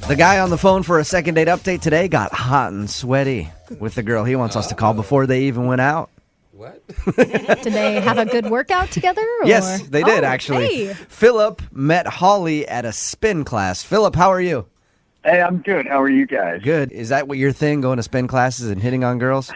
The guy on the phone for a second date update today got hot and sweaty with the girl he wants us to call before they even went out. What? Did they have a good workout together? Or? Yes, they did, actually. Hey. Philip met Holly at a spin class. Philip, how are you? Hey, I'm good. How are you guys? Good. Is that what your thing, going to spin classes and hitting on girls?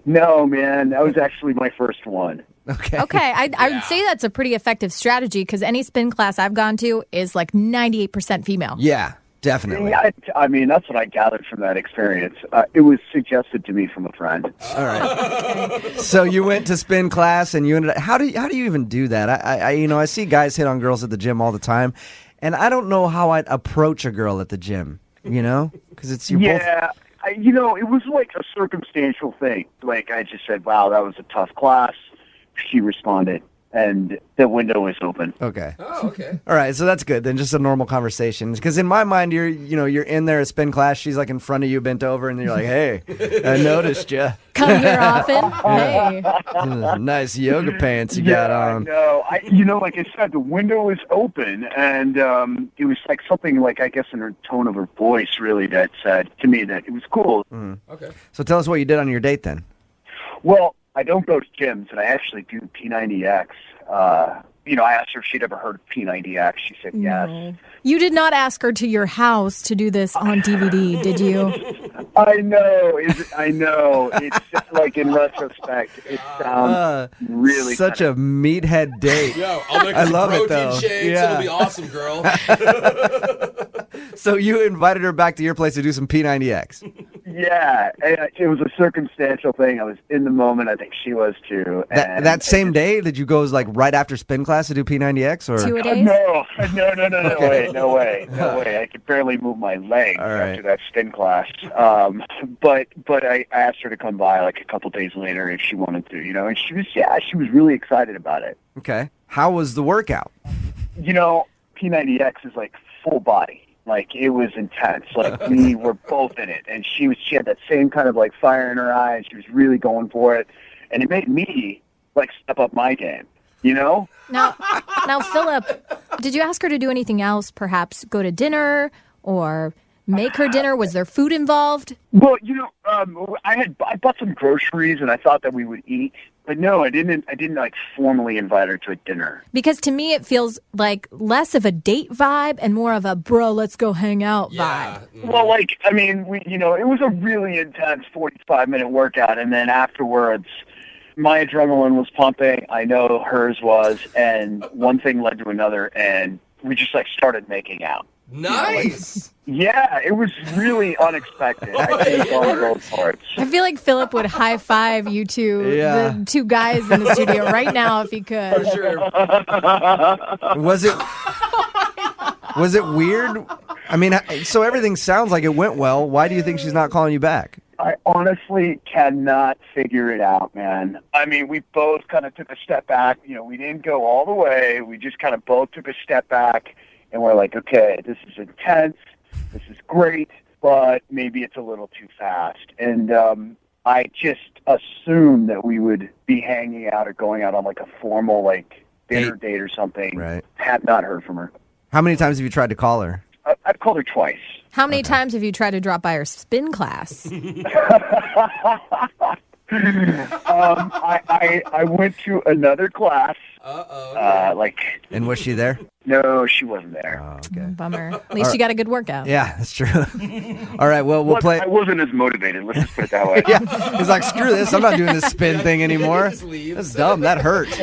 No, man. That was actually my first one. Okay. Okay, I would say that's a pretty effective strategy because any spin class I've gone to is like 98% female. Yeah, definitely. Yeah, I mean, that's what I gathered from that experience. It was suggested to me from a friend. All right. So you went to spin class and you ended up, how do you even do that? I see guys hit on girls at the gym all the time, and I don't know how I'd approach a girl at the gym, because it's both. It was like a circumstantial thing. Like, I just said, wow, that was a tough class. She responded, and the window was open. Okay. Oh, okay. All right, so that's good. Then just a normal conversation. Because in my mind, you're in there at spin class. She's like in front of you, bent over, and you're like, "Hey, I noticed you. Come here often. Hey. Nice yoga pants you got on." No, like I said, the window was open, and it was like something like, I guess, in her tone of her voice, really, that said to me that it was cool. Okay. So tell us what you did on your date then. Well, I don't go to gyms, and I actually do P90X. I asked her if she'd ever heard of P90X. She said yes. No. You did not ask her to your house to do this on DVD, did you? I know. It's just like, in retrospect, it sounds really such a meathead date. Yo, I'll make I some love it, protein though. shakes. Yeah. It'll be awesome, girl. So you invited her back to your place to do some P90X. Yeah, it was a circumstantial thing. I was in the moment. I think she was too. That same day, did you go like right after spin class to do P90X? Or 2 a days? No way. I could barely move my legs All right. after that spin class. But I asked her to come by like a couple days later if she wanted to, and she was really excited about it. Okay. How was the workout? P90X is like full body. Like, it was intense. Like, we were both in it, and she had that same kind of like fire in her eyes. She was really going for it, and it made me like step up my game. Now, Philip, did you ask her to do anything else? Perhaps go to dinner or make her dinner? Was there food involved? Well, I bought some groceries, and I thought that we would eat. But no, I didn't like formally invite her to a dinner. Because to me, it feels like less of a date vibe and more of a bro, let's go hang out vibe. Well, it was a really intense 45-minute workout, and then afterwards, my adrenaline was pumping. I know hers was, and one thing led to another, and we just like started making out. Nice. Yeah, it was really unexpected. I think on both parts. I feel like Philip would high five you two, the two guys in the studio right now if he could. For sure. Was it weird? I mean, so everything sounds like it went well. Why do you think she's not calling you back? I honestly cannot figure it out, man. I mean, we both kind of took a step back. We didn't go all the way. We just kind of both took a step back, and we're like, okay, this is intense. This is great, but maybe it's a little too fast. And I just assumed that we would be hanging out or going out on like a formal like dinner date or something. Right. Have not heard from her. How many times have you tried to call her? I've called her twice. How many times have you tried to drop by her spin class? I went to another class. And was she there? No, she wasn't there. Oh, okay. Bummer. At least you got a good workout. Yeah, that's true. All right, well, we'll play. I wasn't as motivated. Let's just put it that way. Yeah, he's like, screw this. I'm not doing this spin thing anymore. Just leave. That's dumb. That hurts.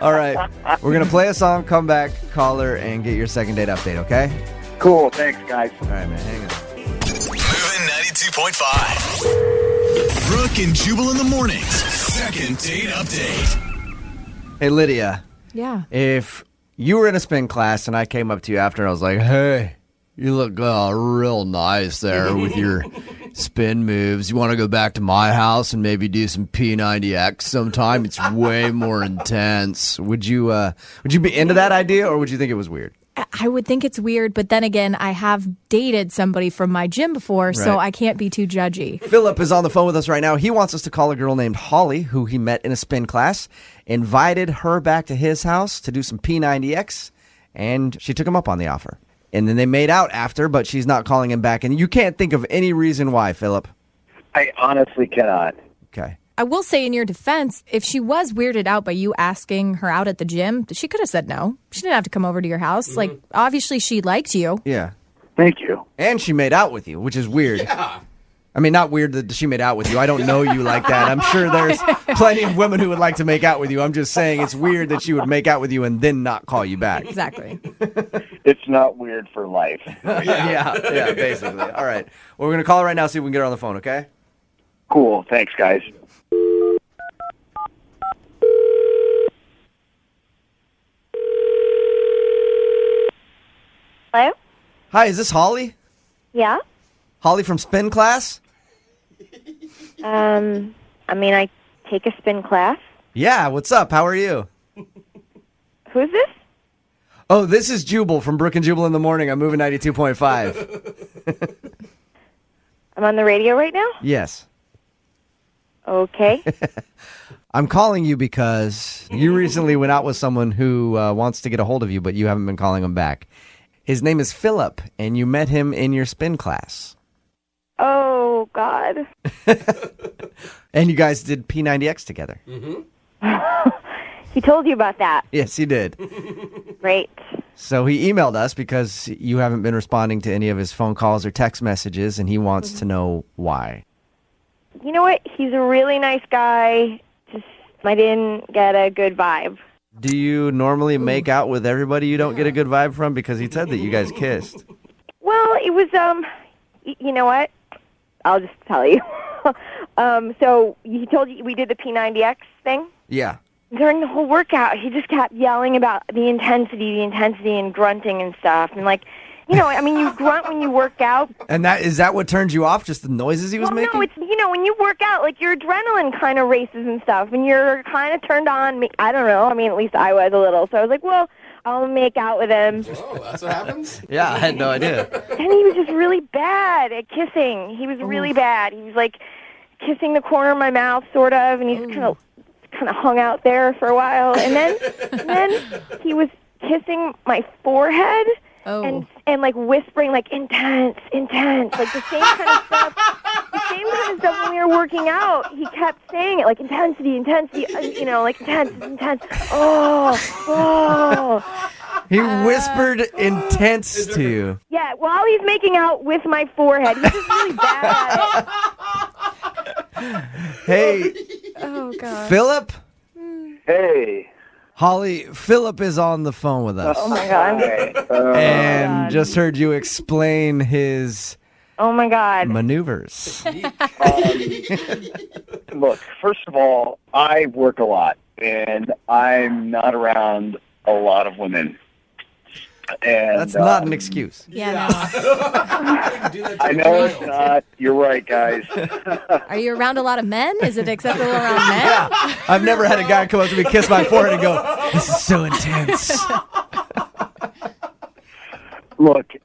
All right, we're going to play a song, come back, call her, and get your second date update, okay? Cool. Thanks, guys. All right, man. Hang on. Moving 92.5. Brooke and Jubal in the mornings. Second date update. Hey, Lydia. Yeah. If you were in a spin class and I came up to you after and I was like, hey, you look real nice there with your spin moves. You want to go back to my house and maybe do some P90X sometime? It's way more intense. Would you be into that idea, or would you think it was weird? I would think it's weird, but then again, I have dated somebody from my gym before, so Right. I can't be too judgy. Philip is on the phone with us right now. He wants us to call a girl named Holly, who he met in a spin class, invited her back to his house to do some P90X, and she took him up on the offer. And then they made out after, but she's not calling him back. And you can't think of any reason why, Philip. I honestly cannot. Okay. I will say in your defense, if she was weirded out by you asking her out at the gym, she could have said no. She didn't have to come over to your house. Like, obviously she liked you. Yeah. Thank you. And she made out with you, which is weird. Yeah. I mean, not weird that she made out with you. I don't know you like that. I'm sure there's plenty of women who would like to make out with you. I'm just saying it's weird that she would make out with you and then not call you back. Exactly. It's not weird for life. Yeah, basically. All right. Well, we're going to call her right now, see if we can get her on the phone, okay? Cool. Thanks, guys. Hello? Hi, is this Holly? Yeah? Holly from spin class? I take a spin class. Yeah, what's up? How are you? Who's this? Oh, this is Jubal from Brooke and Jubal in the morning. I'm moving 92.5. I'm on the radio right now? Yes. Okay. I'm calling you because you recently went out with someone who wants to get a hold of you, but you haven't been calling him back. His name is Philip, and you met him in your spin class. Oh, God. And you guys did P90X together. He told you about that. Yes, he did. Great. So he emailed us because you haven't been responding to any of his phone calls or text messages, and he wants to know why. You know what? He's a really nice guy. Just, I didn't get a good vibe. Do you normally make out with everybody you don't get a good vibe from? Because he said that you guys kissed. Well, it was, you know what? I'll just tell you. So he told you we did the P90X thing? Yeah. During the whole workout, he just kept yelling about the intensity, and grunting and stuff. And, like, you know, I mean, you grunt when you work out. And is that what turned you off, just the noises he was making? No, it's, you know, when you work out, like, your adrenaline kind of races and stuff, and you're kind of turned on. I don't know. I mean, at least I was a little. So I was like, well, I'll make out with him. Oh, that's what happens? Yeah, I had no idea. And he was just really bad at kissing. He was really bad. He was, like, kissing the corner of my mouth, sort of, and he's kind of hung out there for a while. And then he was kissing my forehead. Oh. And like whispering, like intense, like the same kind of stuff. The same kind of stuff when we were working out. He kept saying it, like intensity, you know, like intense. Oh. He whispered intense to you. Yeah, while he's making out with my forehead. He's just really bad. Hey, Oh, God. Philip? Hey. Holly, Philip is on the phone with us. Oh my God. And just heard you explain his Oh my God. maneuvers. Look, first of all, I work a lot, and I'm not around a lot of women. And That's not an excuse. Yeah, no. I know it's not. You're right, guys. Are you around a lot of men? Is it acceptable around men? Yeah. I've never had a guy come up to me, kiss my forehead, and go, "This is so intense." Look,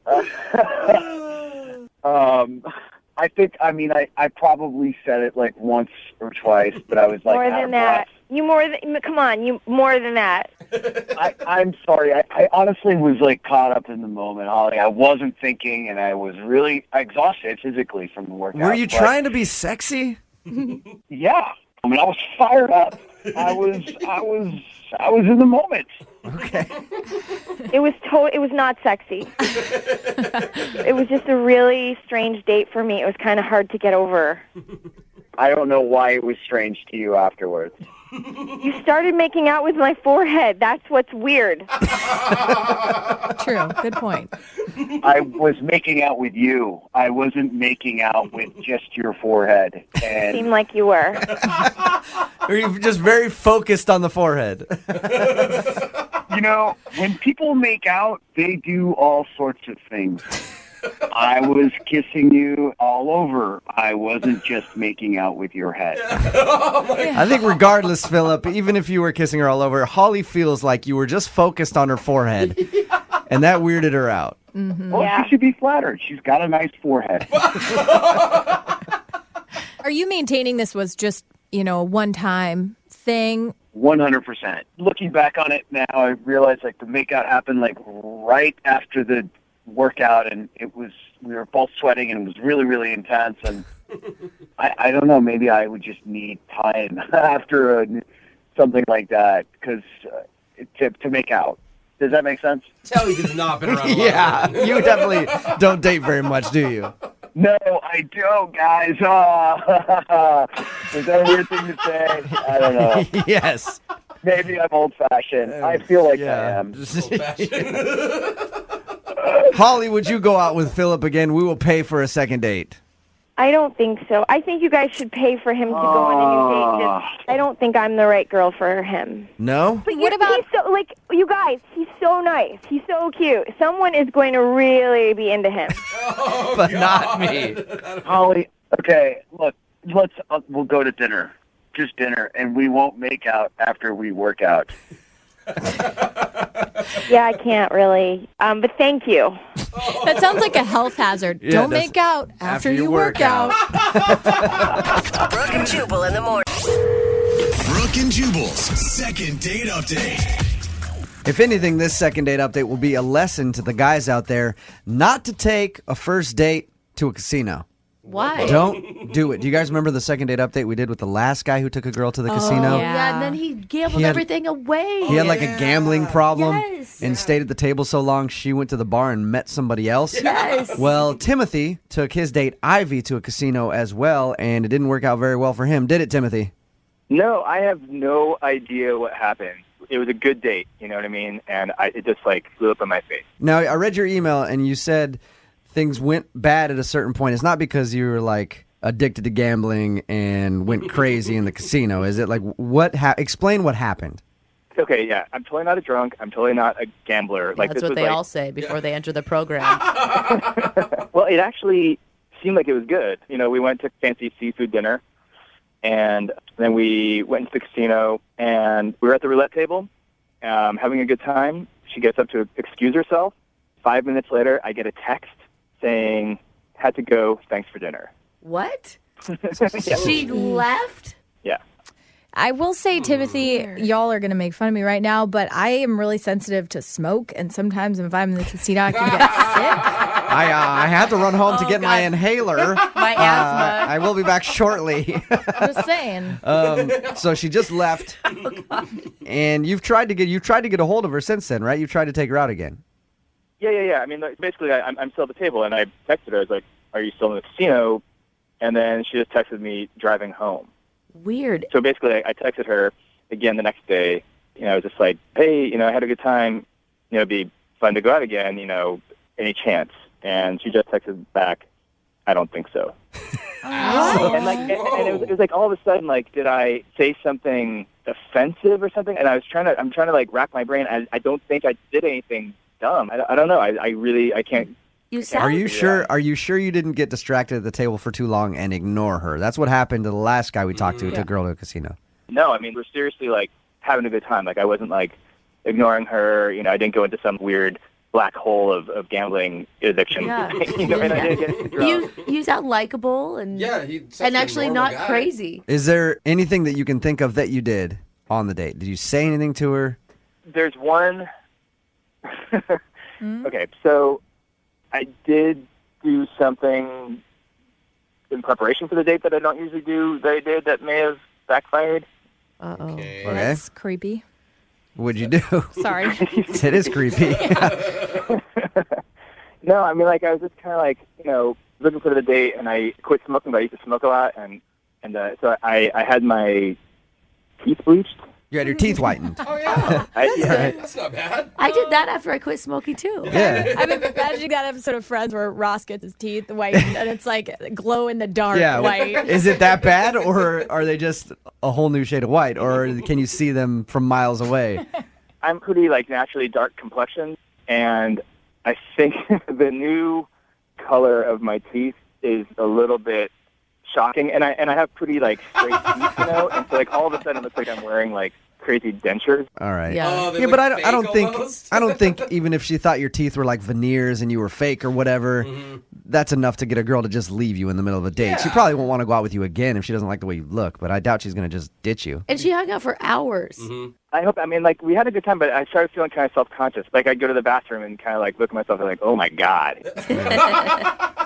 I think, I probably said it like once or twice, but I was like, More than that. Come on, you more than that. I'm sorry. I honestly was like caught up in the moment, Holly. I wasn't thinking, and I was really exhausted physically from the workout. Were you trying to be sexy? Yeah. I mean, I was fired up. I was in the moment. Okay. It was not sexy. It was just a really strange date for me. It was kind of hard to get over. I don't know why it was strange to you afterwards. You started making out with my forehead. That's what's weird. True. Good point. I was making out with you. I wasn't making out with just your forehead. And Seemed like you were. Or you just very focused on the forehead? you know, when people make out, they do all sorts of things. I was kissing you all over. I wasn't just making out with your head. I think regardless, Philip, even if you were kissing her all over, Holly feels like you were just focused on her forehead, and that weirded her out. Well, Yeah. she should be flattered. She's got a nice forehead. Are you maintaining this was just, a one-time thing? 100%. Looking back on it now, I realize like the makeout happened like right after the work out, and we were both sweating, and it was really, really intense. And I don't know, maybe I would just need time after something like that to make out. Does that make sense? Tell you has not been around a lot. Yeah, you definitely don't date very much, do you? No, I don't, guys. Is that a weird thing to say? I don't know. Yes. Maybe I'm old-fashioned. I feel like I am. Holly, would you go out with Philip again? We will pay for a second date. I don't think so. I think you guys should pay for him to go on a new date. I don't think I'm the right girl for him. No? But What about- he's so, like, you guys, he's so nice. He's so cute. Someone is going to really be into him. But not me. Holly, okay, look, we'll go to dinner. Just dinner, and we won't make out after we work out. Yeah, I can't really. But thank you. That sounds like a health hazard. Yeah, Don't that's- make out after you work out. Brooke and Jubal in the morning. Brooke and Jubal's second date update. If anything, this second date update will be a lesson to the guys out there not to take a first date to a casino. Why? Don't do it. Do you guys remember the second date update we did with the last guy who took a girl to the casino? Yeah, and then he gambled He had- everything away. He had like a gambling problem Yes. and stayed at the table so long she went to the bar and met somebody else. Yes. Well, Timothy took his date Ivy to a casino as well, and it didn't work out very well for him. Did it, Timothy? No, I have no idea what happened. It was a good date, you know what I mean? And it just like flew up in my face. Now, I read your email and you said things went bad at a certain point. It's not because you were like addicted to gambling and went crazy in the casino. Is it like explain what happened? Okay, yeah, I'm totally not a drunk. I'm totally not a gambler. That's this what was they like, all say before they enter the program. Well, it actually seemed like it was good. You know, we went to fancy seafood dinner, and then we went to the casino, and we were at the roulette table, having a good time. She gets up to excuse herself. 5 minutes later, I get a text saying, "Had to go. Thanks for dinner." What? Yeah. She left? Yeah. I will say, Timothy, y'all are going to make fun of me right now, but I am really sensitive to smoke, and sometimes if I'm in the casino, I can get sick. I had to run home to get my inhaler. My asthma. I will be back shortly. I'm just saying. So she just left, and you've tried to get a hold of her since then, right? You've tried to take her out again. Yeah. I mean, like, basically, I'm still at the table, and I texted her. I was like, "Are you still in the casino?" And then she just texted me driving home. Weird. So basically, I texted her again the next day. You know, I was just like, "Hey, you know, I had a good time. You know, it'd be fun to go out again. You know, any chance?" And she just texted back, "I don't think so." And like, and it was like all of a sudden, like, did I say something offensive or something? And I'm trying to like rack my brain. I don't think I did anything dumb. I don't know. I can't. You Are sound you sure? Are you sure you didn't get distracted at the table for too long and ignore her? That's what happened to the last guy we talked to who took a girl to a casino. No, I mean, we're seriously like having a good time. Like, I wasn't like ignoring her. You know, I didn't go into some weird black hole of gambling addiction. Yeah. You know, and I didn't get too drunk. You sound likable and He's and actually not crazy. Is there anything that you can think of that you did on the date? Did you say anything to her? There's one. Okay, so I did do something in preparation for the date that I don't usually do that I did that may have backfired. Uh-oh. Okay. Okay. That's creepy. What'd you do? Sorry. It is creepy. No, I mean, like, I was just kind of like, you know, looking for the date, and I quit smoking, but I used to smoke a lot, and so I had my teeth bleached. You had your teeth whitened. Oh, yeah. That's not bad. I did that after I quit smoking too. Yeah. I'm imagining that episode of Friends where Ross gets his teeth whitened and it's like glow in the dark Yeah. white. Is it that bad, or are they just a whole new shade of white, or can you see them from miles away? I'm pretty, like, naturally dark complexion, and I think the new color of my teeth is a little bit shocking, and I have pretty, like, straight teeth, you know, and so, like, all of a sudden it looks like I'm wearing, like, crazy dentures. All right. Yeah. Oh, they Yeah, look but I don't fake think almost. I don't think even if she thought your teeth were like veneers and you were fake or whatever, that's enough to get a girl to just leave you in the middle of a date. She Yeah. probably won't want to go out with you again if she doesn't like the way you look, but I doubt she's going to just ditch you. And she hung out for hours. I hope. I mean, like, we had a good time, but I started feeling kind of self-conscious. Like, I'd go to the bathroom and kind of like look at myself and like, oh my god.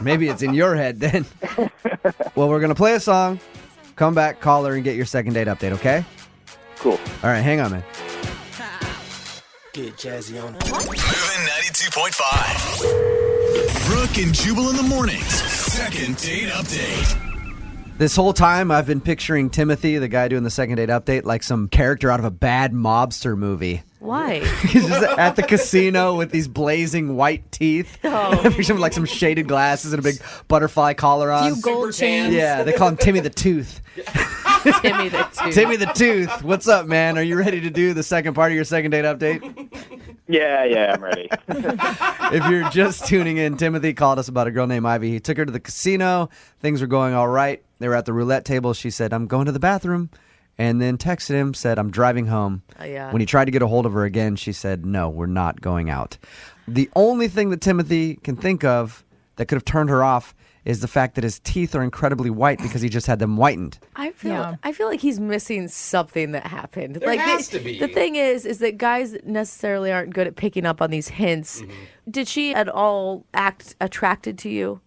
Maybe it's in your head then. Well, we're gonna play a song. Come back, call her, and get your second date update. Okay? Cool. All right, hang on, man. Get jazzy on. Moving 92.5. Brooke and Jubal in the mornings. Second date update. This whole time, I've been picturing Timothy, the guy doing the second date update, like some character out of a bad mobster movie. Why? He's just at the casino with these blazing white teeth. Oh. I picture him like some shaded glasses and a big butterfly collar on. Few gold chains. Yeah, they call him Timmy the Tooth. Timmy the Tooth. Timmy the Tooth. What's up, man? Are you ready to do the second part of your second date update? Yeah, I'm ready. If you're just tuning in, Timothy called us about a girl named Ivy. He took her to the casino. Things were going all right. They were at the roulette table. She said, I'm going to the bathroom. And then texted him, said, I'm driving home. Oh, yeah. When he tried to get a hold of her again, she said, no, we're not going out. The only thing that Timothy can think of that could have turned her off is the fact that his teeth are incredibly white because he just had them whitened. I feel like he's missing something that happened. There has to be. The thing is that guys necessarily aren't good at picking up on these hints. Mm-hmm. Did she at all act attracted to you?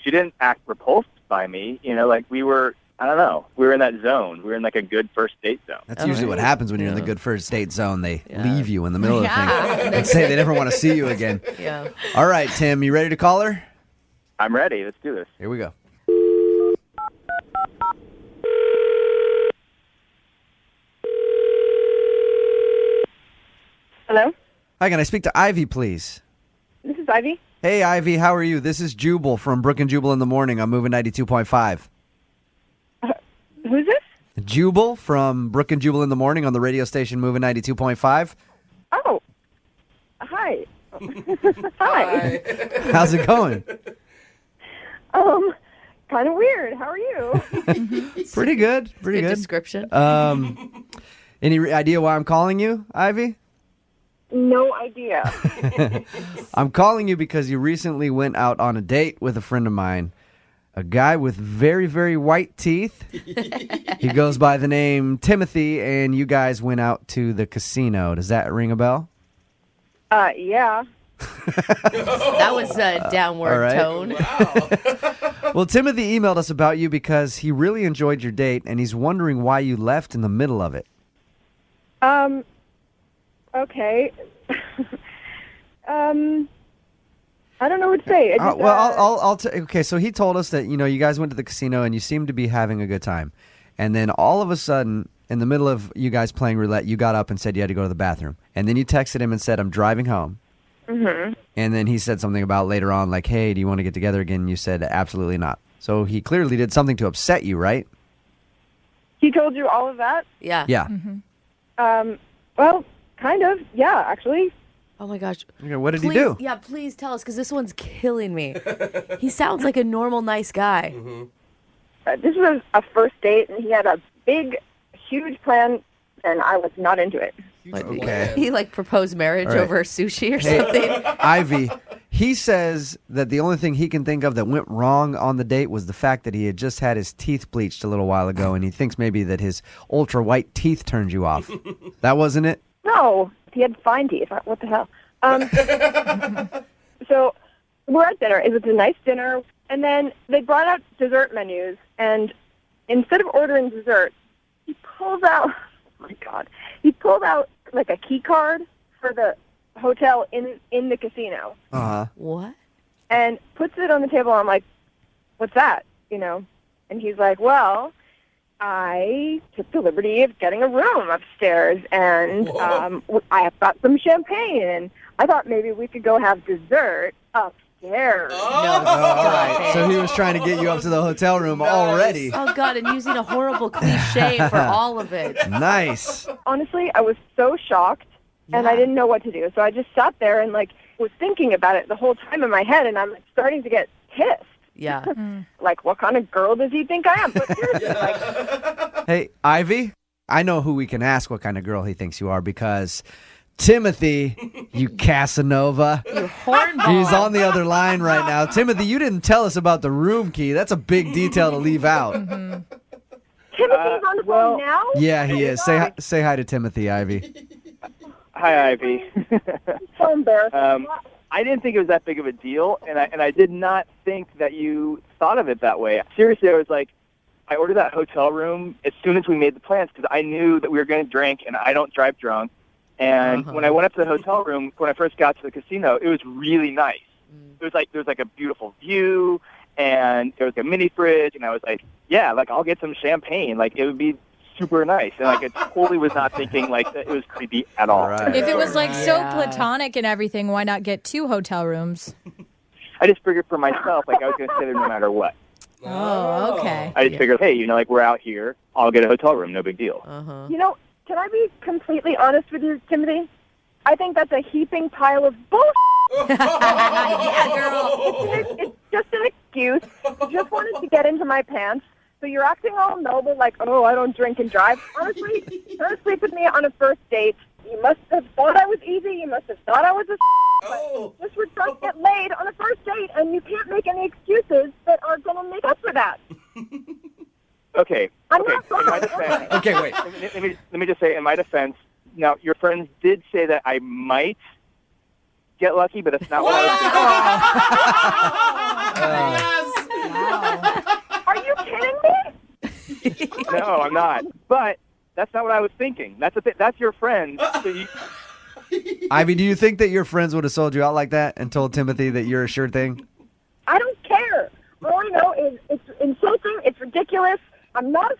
She didn't act repulsed by me. You know, like we were in that zone. We were in like a good first date zone. That's usually what happens when you're in the good first date zone. They leave you in the middle of the thing and say they never want to see you again. Yeah. All right, Tim, you ready to call her? I'm ready. Let's do this. Here we go. Hello? Hi, can I speak to Ivy, please? This is Ivy. Hey, Ivy, how are you? This is Jubal from Brooke and Jubal in the morning. I'm moving 92.5. Who's this? Jubal from Brooke and Jubal in the morning on the radio station moving 92.5. Oh. Hi. Hi. How's it going? Kind of weird. How are you? Pretty good. Pretty good. Description. Any idea why I'm calling you, Ivy? No idea. I'm calling you because you recently went out on a date with a friend of mine, a guy with very, very white teeth. He goes by the name Timothy, and you guys went out to the casino. Does that ring a bell? Yeah. That was a downward tone. Wow. Well, Timothy emailed us about you because he really enjoyed your date, and he's wondering why you left in the middle of it. Okay. I don't know what to say. Okay, so he told us that, you guys went to the casino and you seemed to be having a good time. And then all of a sudden, in the middle of you guys playing roulette, you got up and said you had to go to the bathroom. And then you texted him and said, I'm driving home. Mm-hmm. And then he said something about later on, like, hey, do you want to get together again? And you said, absolutely not. So he clearly did something to upset you, right? He told you all of that? Yeah. Yeah. Mm-hmm. Well, kind of. Yeah, actually. Oh, my gosh. Okay, what did he do? Yeah, please tell us, because this one's killing me. He sounds like a normal, nice guy. Mm-hmm. This was a first date, and he had a big, huge plan, and I was not into it. Okay. He, proposed marriage All right. over sushi or Hey, something. Ivy, he says that the only thing he can think of that went wrong on the date was the fact that he had just had his teeth bleached a little while ago, and he thinks maybe that his ultra white teeth turned you off. That wasn't it? No, he had fine teeth. What the hell? So we're at dinner. It was a nice dinner. And then they brought out dessert menus. And instead of ordering dessert, he pulled out, oh, my God. He pulled out, like, a key card for the hotel in the casino. Uh-huh. What? And puts it on the table. I'm like, what's that? And he's like, well, I took the liberty of getting a room upstairs, and I have got some champagne, and I thought maybe we could go have dessert upstairs. No, stop it. So he was trying to get you up to the hotel room already. Oh, God, and using a horrible cliche for all of it. Nice. Honestly, I was so shocked, and I didn't know what to do. So I just sat there and, was thinking about it the whole time in my head, and I'm starting to get pissed. Yeah. Like, what kind of girl does he think I am? But seriously, Hey, Ivy, I know who we can ask what kind of girl he thinks you are because Timothy, you Casanova. You hornball. He's on the other line right now. Timothy, you didn't tell us about the room key. That's a big detail to leave out. Timothy's on the phone now? Yeah, he is. Say hi to Timothy, Ivy. Hi, Ivy. So embarrassed. I didn't think it was that big of a deal, and I did not think that you thought of it that way. Seriously, I was like, I ordered that hotel room as soon as we made the plans because I knew that we were going to drink, and I don't drive drunk. And when I went up to the hotel room, when I first got to the casino, it was really nice. There was like a beautiful view, and there was a mini fridge, and I was like, yeah, like I'll get some champagne. Like it would be super nice. And like I totally was not thinking like that it was creepy at all. Right. If it was like so platonic and everything, why not get 2 hotel rooms? I just figured for myself, like I was going to stay there no matter what. Oh, okay. I just figured, hey, like we're out here, I'll get a hotel room, no big deal. Can I be completely honest with you, Timothy? I think that's a heaping pile of bullshit. Yeah, girl. It's just an excuse. You just wanted to get into my pants. So you're acting all noble, like, oh, I don't drink and drive. Honestly, trying to sleep with me on a first date. You must have thought I was easy. You must have thought I was a but just we're trying to get laid on a first date, and you can't make any excuses that are going to make up for that. Okay. I'm okay. not In my wrong. defense, Okay, wait. let me just say, in my defense, now your friends did say that I might get lucky, but that's not what I was thinking. Are you kidding me? No, I'm not. But that's not what I was thinking. That's your friend. So you, Ivy, do you think that your friends would have sold you out like that and told Timothy that you're a sure thing? I don't care. All I know is it's insulting. It's ridiculous. I'm not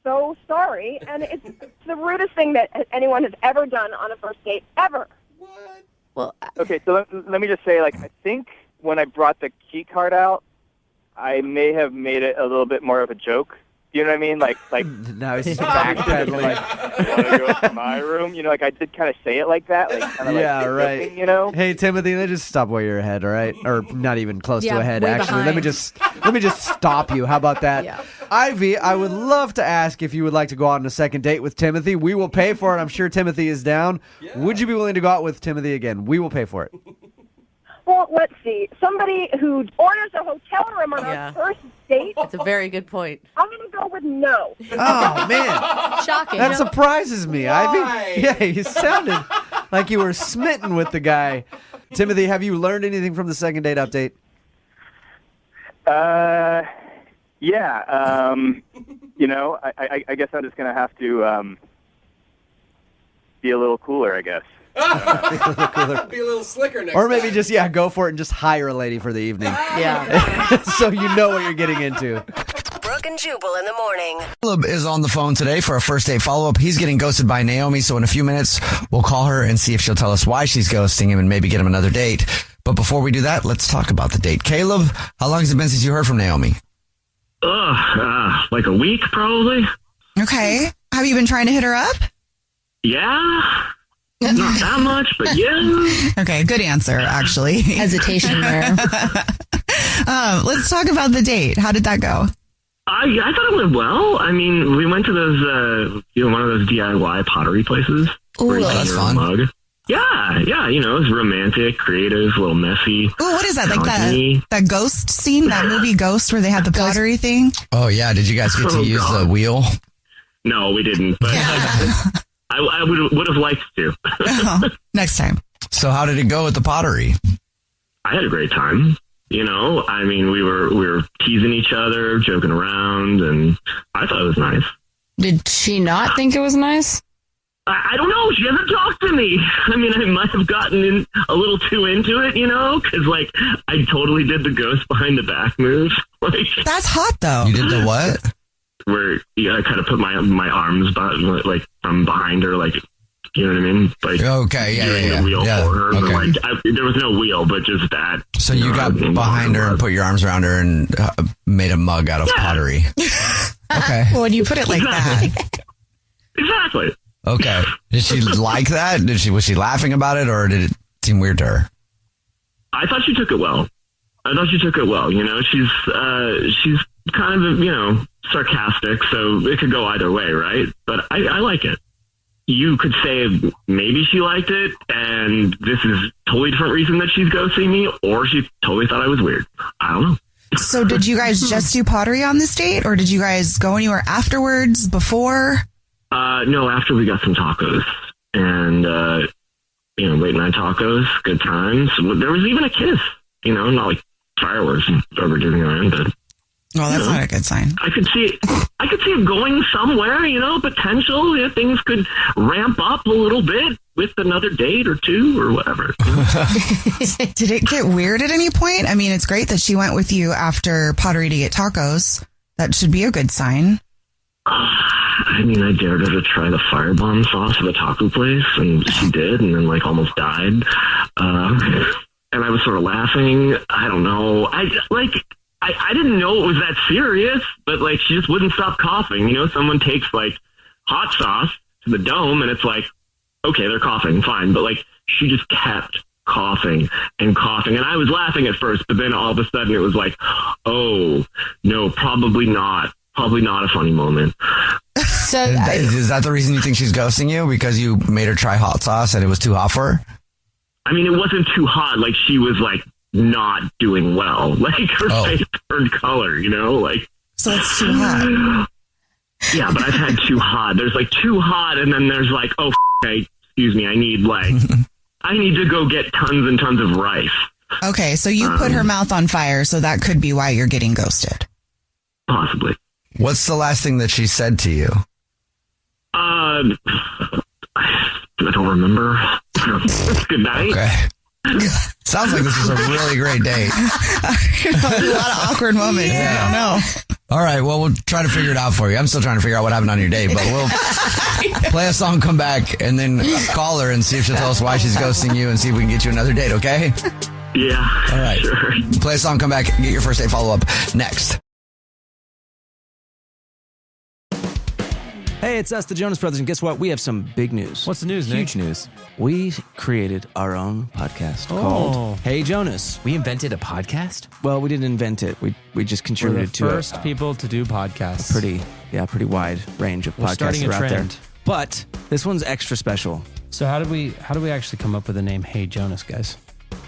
so sorry, and it's the rudest thing that anyone has ever done on a first date, ever. Well, okay, so let me just say, like, I think when I brought the key card out, I may have made it a little bit more of a joke. You know what I mean? Like Now he's backpedaling. like, you want to go to my room? You know, like I did kind of say it like that, like kind of Yeah, like right. joking, you know. Hey Timothy, let's just stop where you're ahead, all right? Or not even close Yeah, to ahead, way actually. Let me behind. just stop you. How about that? Yeah. Ivy, I would love to ask if you would like to go out on a second date with Timothy. We will pay for it. I'm sure Timothy is down. Yeah. Would you be willing to go out with Timothy again? We will pay for it. Well, let's see. Somebody who orders a hotel room on Yeah. a first date, that's a very good point. I'm going to go with no. Oh man. Shocking. That surprises me, Why? Ivy. Yeah, you sounded like you were smitten with the guy. Timothy, have you learned anything from the second date update? Yeah. You know, I guess I'm just gonna have to be a little cooler, I guess. Be a little slicker next Or maybe time. just, go for it and just hire a lady for the evening. Yeah. So you know what you're getting into. Brooke and Jubal in the morning. Caleb is on the phone today for a first date follow-up. He's getting ghosted by Naomi, so in a few minutes, we'll call her and see if she'll tell us why she's ghosting him and maybe get him another date. But before we do that, let's talk about the date. Caleb, how long has it been since you heard from Naomi? Like a week, probably. Okay. Have you been trying to hit her up? Yeah. Not that much, but yeah. Okay, good answer, actually. Hesitation there. Let's talk about the date. How did that go? I thought it went well. I mean, we went to those, one of those DIY pottery places. Ooh, that's fun. Mug. Yeah, it was romantic, creative, a little messy. Ooh, what is that? Like challenging. that Ghost scene, that movie Ghost, where they had the pottery thing? Oh, yeah. Did you guys get to use the wheel? No, we didn't, but I would have liked to. Next time. So how did it go with the pottery? I had a great time. I mean, we were teasing each other, joking around, and I thought it was nice. Did she not think it was nice? I don't know. She hasn't talked to me. I mean, I might have gotten in a little too into it, because I totally did the ghost behind the back move. That's hot, though. You did the what? Where I kind of put my arms from behind her, you know what I mean? Okay, doing the wheel for her. Okay. But, there was no wheel, but just that. So you got behind her and put your arms around her and made a mug out of pottery. Okay. When you put it like that. Exactly. Okay. Did she like that? Was she laughing about it, or did it seem weird to her? I thought she took it well. She's kind of, sarcastic, so it could go either way, right? But I like it. You could say maybe she liked it, and this is a totally different reason that she's ghosting me, or she totally thought I was weird. I don't know. So did you guys just do pottery on this date, or did you guys go anywhere afterwards, before? No, after we got some tacos. And, late night tacos, good times. There was even a kiss, not like fireworks over Disneyland, but... Well, that's not a good sign. I could see it going somewhere, potential. Yeah, things could ramp up a little bit with another date or two or whatever. Did it get weird at any point? I mean, it's great that she went with you after pottery to get tacos. That should be a good sign. I dared her to try the firebomb sauce at the taco place, and she did, and then almost died. And I was sort of laughing. I don't know. I didn't know it was that serious, but she just wouldn't stop coughing. Someone takes hot sauce to the dome and it's okay, they're coughing, fine. But she just kept coughing and coughing. And I was laughing at first, but then all of a sudden it was oh, no, probably not. Probably not a funny moment. So is that the reason you think she's ghosting you? Because you made her try hot sauce and it was too hot for her? It wasn't too hot. She was not doing well. Her face turned color, So it's too hot. Yeah, but I've had too hot. There's too hot, and then there's excuse me, I need to go get tons and tons of rice. Okay, so you put her mouth on fire, so that could be why you're getting ghosted. Possibly. What's the last thing that she said to you? I don't remember. Good night. Okay. Sounds like this was a really great date. A lot of awkward moments. Yeah. I don't know. All right. Well, we'll try to figure it out for you. I'm still trying to figure out what happened on your date, but we'll play a song, come back, and then call her and see if she'll tell us why she's ghosting you and see if we can get you another date, okay? Yeah. All right. Sure. Play a song, come back, get your first date follow-up next. Hey, it's us, the Jonas Brothers, and guess what? We have some big news. What's the news, Nick? Huge news. We created our own podcast called Hey Jonas. We invented a podcast? Well, we didn't invent it. We just contributed to it. We're the first people to do podcasts. A pretty wide range of podcasts that are out there. But this one's extra special. So how did we actually come up with the name Hey Jonas, guys?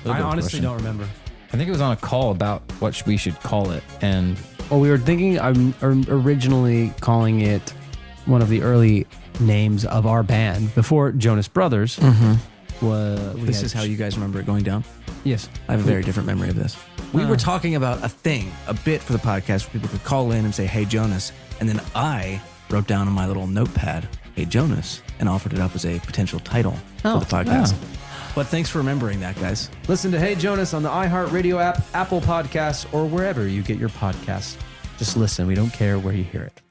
I honestly don't remember. I think it was on a call about what we should call it, and we were thinking originally calling it one of the early names of our band before Jonas Brothers. Mm-hmm. This is how you guys remember it going down? Yes. I have a very different memory of this. We were talking about a bit for the podcast where people could call in and say, Hey Jonas. And then I wrote down on my little notepad, Hey Jonas, and offered it up as a potential title for the podcast. Yeah. But thanks for remembering that, guys. Listen to Hey Jonas on the iHeartRadio app, Apple Podcasts, or wherever you get your podcasts. Just listen. We don't care where you hear it.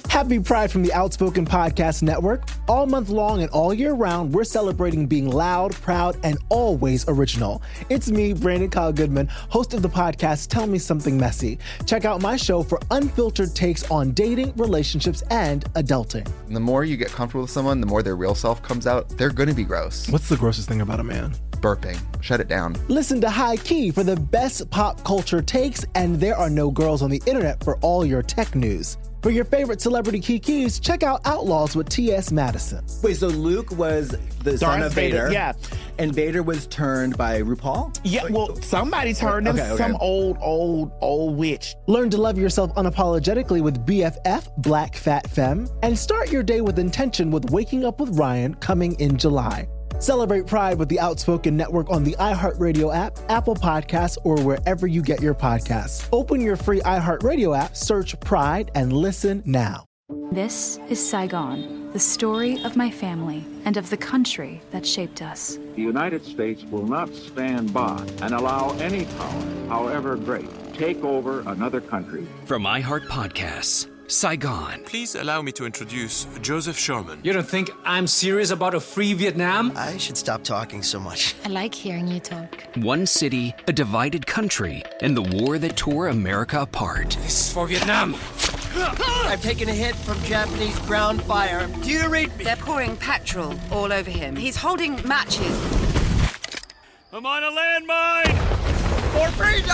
Happy Pride from the Outspoken Podcast Network. All month long and all year round, we're celebrating being loud, proud, and always original. It's me, Brandon Kyle Goodman, host of the podcast Tell Me Something Messy. Check out my show for unfiltered takes on dating, relationships, and adulting. The more you get comfortable with someone, the more their real self comes out. They're going to be gross. What's the grossest thing about a man? Burping. Shut it down. Listen to High Key for the best pop culture takes, and there are no girls on the internet for all your tech news. For your favorite celebrity kikis, check out Outlaws with T.S. Madison. Wait, so Luke was the son of Vader? Yeah. And Vader was turned by RuPaul? Yeah, well, somebody turned him, some old witch. Learn to love yourself unapologetically with BFF, Black Fat Femme. And start your day with intention with Waking Up with Ryan, coming in July. Celebrate Pride with the Outspoken Network on the iHeartRadio app, Apple Podcasts, or wherever you get your podcasts. Open your free iHeartRadio app, search Pride, and listen now. This is Saigon, the story of my family and of the country that shaped us. The United States will not stand by and allow any power, however great, take over another country. From iHeart Podcasts, Saigon. Please allow me to introduce Joseph Sherman. You don't think I'm serious about a free Vietnam? I should stop talking so much. I like hearing you talk. One city, a divided country, and the war that tore America apart. This is for Vietnam. I've taken a hit from Japanese ground fire. Do you read me? They're pouring petrol all over him. He's holding matches. I'm on a landmine! For freedom!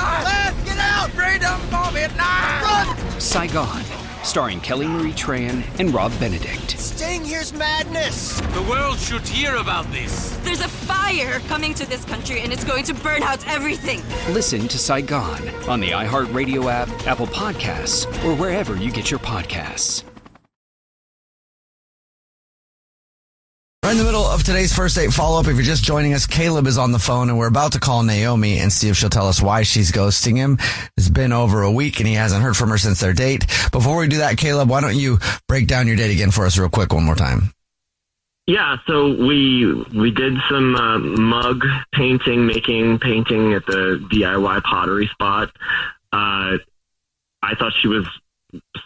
Get out! Freedom for Vietnam! Run! Saigon. starring Kelly Marie Tran and Rob Benedict. Staying here's madness. The world should hear about this. There's a fire coming to this country, and it's going to burn out everything. Listen to Saigon on the iHeartRadio app, Apple Podcasts, or wherever you get your podcasts. Right in the middle of today's first date follow-up. If you're just joining us, Caleb is on the phone, and we're about to call Naomi and see if she'll tell us why she's ghosting him. It's been over a week, and he hasn't heard from her since their date. Before we do that, Caleb, why don't you break down your date again for us real quick one more time? Yeah, so we did some mug painting at the DIY pottery spot. I thought she was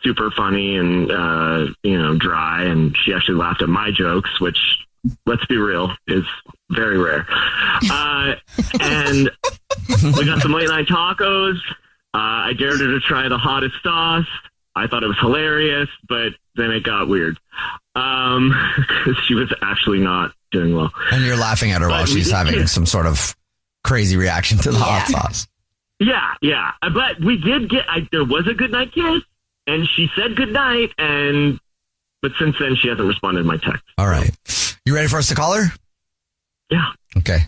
super funny and dry, and she actually laughed at my jokes, which, let's be real, is very rare. And we got some late night tacos. I dared her to try the hottest sauce. I thought it was hilarious, but then it got weird because she was actually not doing well. And you're laughing at her while she's having some sort of crazy reaction to the hot sauce. Yeah. But we did there was a good night kiss, and she said good night, but since then she hasn't responded to my text. All right. You ready for us to call her? Yeah. Okay.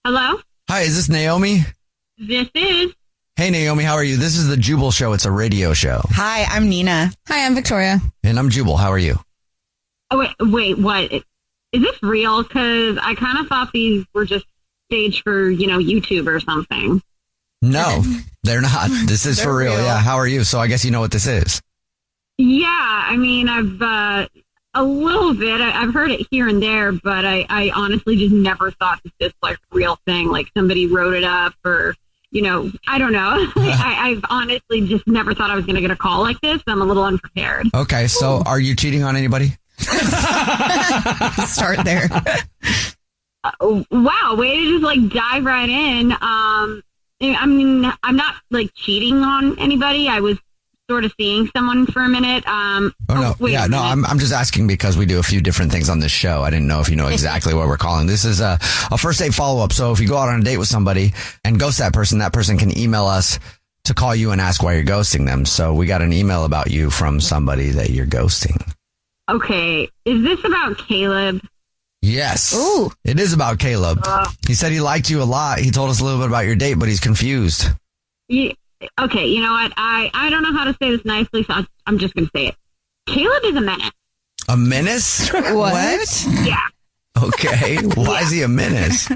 Hello? Hi, is this Naomi? This is. Hey, Naomi, how are you? This is the Jubal Show. It's a radio show. Hi, I'm Nina. Hi, I'm Victoria. And I'm Jubal. How are you? Oh, wait, what? Is this real? Because I kind of thought these were just staged for, YouTube or something. No, they're not. This is for real. Yeah. How are you? So I guess you know what this is. Yeah, I mean, I've a little bit. I've heard it here and there, but I honestly just never thought that this like real thing, like somebody wrote it up or, I don't know. I've honestly just never thought I was going to get a call like this. I'm a little unprepared. Okay, so are you cheating on anybody? Start there. Wow, way to just like dive right in. I mean, I'm not like cheating on anybody. I was sort of seeing someone for a minute. I'm just asking because we do a few different things on this show. I didn't know if you know exactly what we're calling. This is a first date follow-up. So if you go out on a date with somebody and ghost that person can email us to call you and ask why you're ghosting them. So we got an email about you from somebody that you're ghosting. Okay. Is this about Caleb? Yes. Ooh. It is about Caleb. He said he liked you a lot. He told us a little bit about your date, but he's confused. Yeah. Okay, you know what? I don't know how to say this nicely, so I'm just going to say it. Caleb is a menace. A menace? What? Yeah. Okay. Why is he a menace?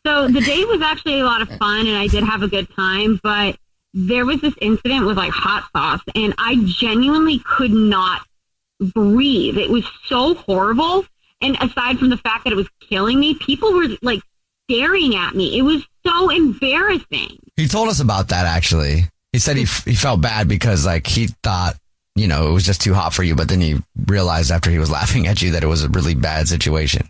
So the date was actually a lot of fun, and I did have a good time, but there was this incident with, like, hot sauce, and I genuinely could not breathe. It was so horrible, and aside from the fact that it was killing me, people were, like, staring at me. It was so embarrassing. He told us about that, actually. He said he felt bad because, like, he thought, it was just too hot for you, but then he realized after he was laughing at you that it was a really bad situation.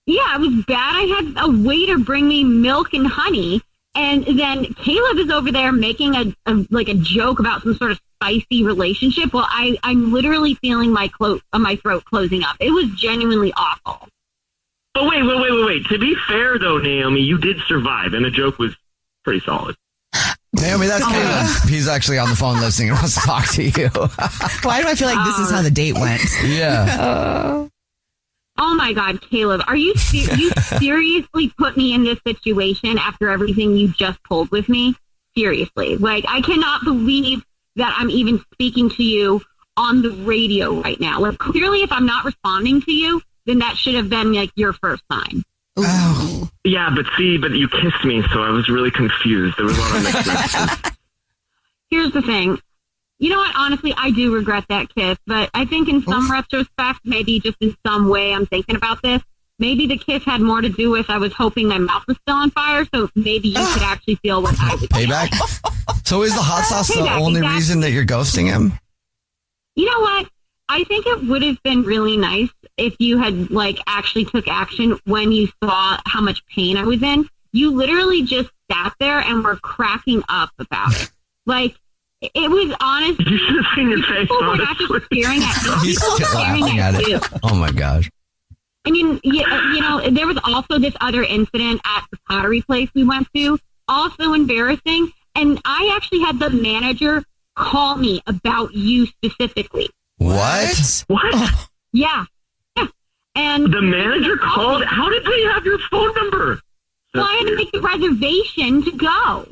Yeah, it was bad. I had a waiter bring me milk and honey, and then Caleb is over there making a joke about some sort of spicy relationship. Well, I'm literally feeling my throat closing up. It was genuinely awful. Oh, wait. To be fair, though, Naomi, you did survive, and the joke was pretty solid. Naomi, that's Caleb. He's actually on the phone listening and wants to talk to you. Why do I feel like this is how the date went? Yeah. Oh, my God, Caleb. Are you you seriously put me in this situation after everything you just pulled with me? Seriously. Like, I cannot believe that I'm even speaking to you on the radio right now. Like, clearly, if I'm not responding to you, then that should have been like your first sign. Oh. Yeah, but you kissed me, so I was really confused. There was a lot of mixed messages. Here's the thing. You know what? Honestly, I do regret that kiss, but I think in some retrospect, maybe just in some way I'm thinking about this, maybe the kiss had more to do with I was hoping my mouth was still on fire, so maybe you could actually feel what I was Payback? So is the hot sauce the only reason that you're ghosting him? You know what? I think it would have been really nice if you had actually took action when you saw how much pain I was in. You literally just sat there and were cracking up about it. It was honestly. You should have seen your face. People were not just staring at me. He's People were staring laughing at at you. it. Oh my gosh. I mean, you know, there was also this other incident at the pottery place we went to, also embarrassing. And I actually had the manager call me about you specifically. What? What? Yeah. And the manager called? How did they have your phone number? Well, I had to make a reservation to go.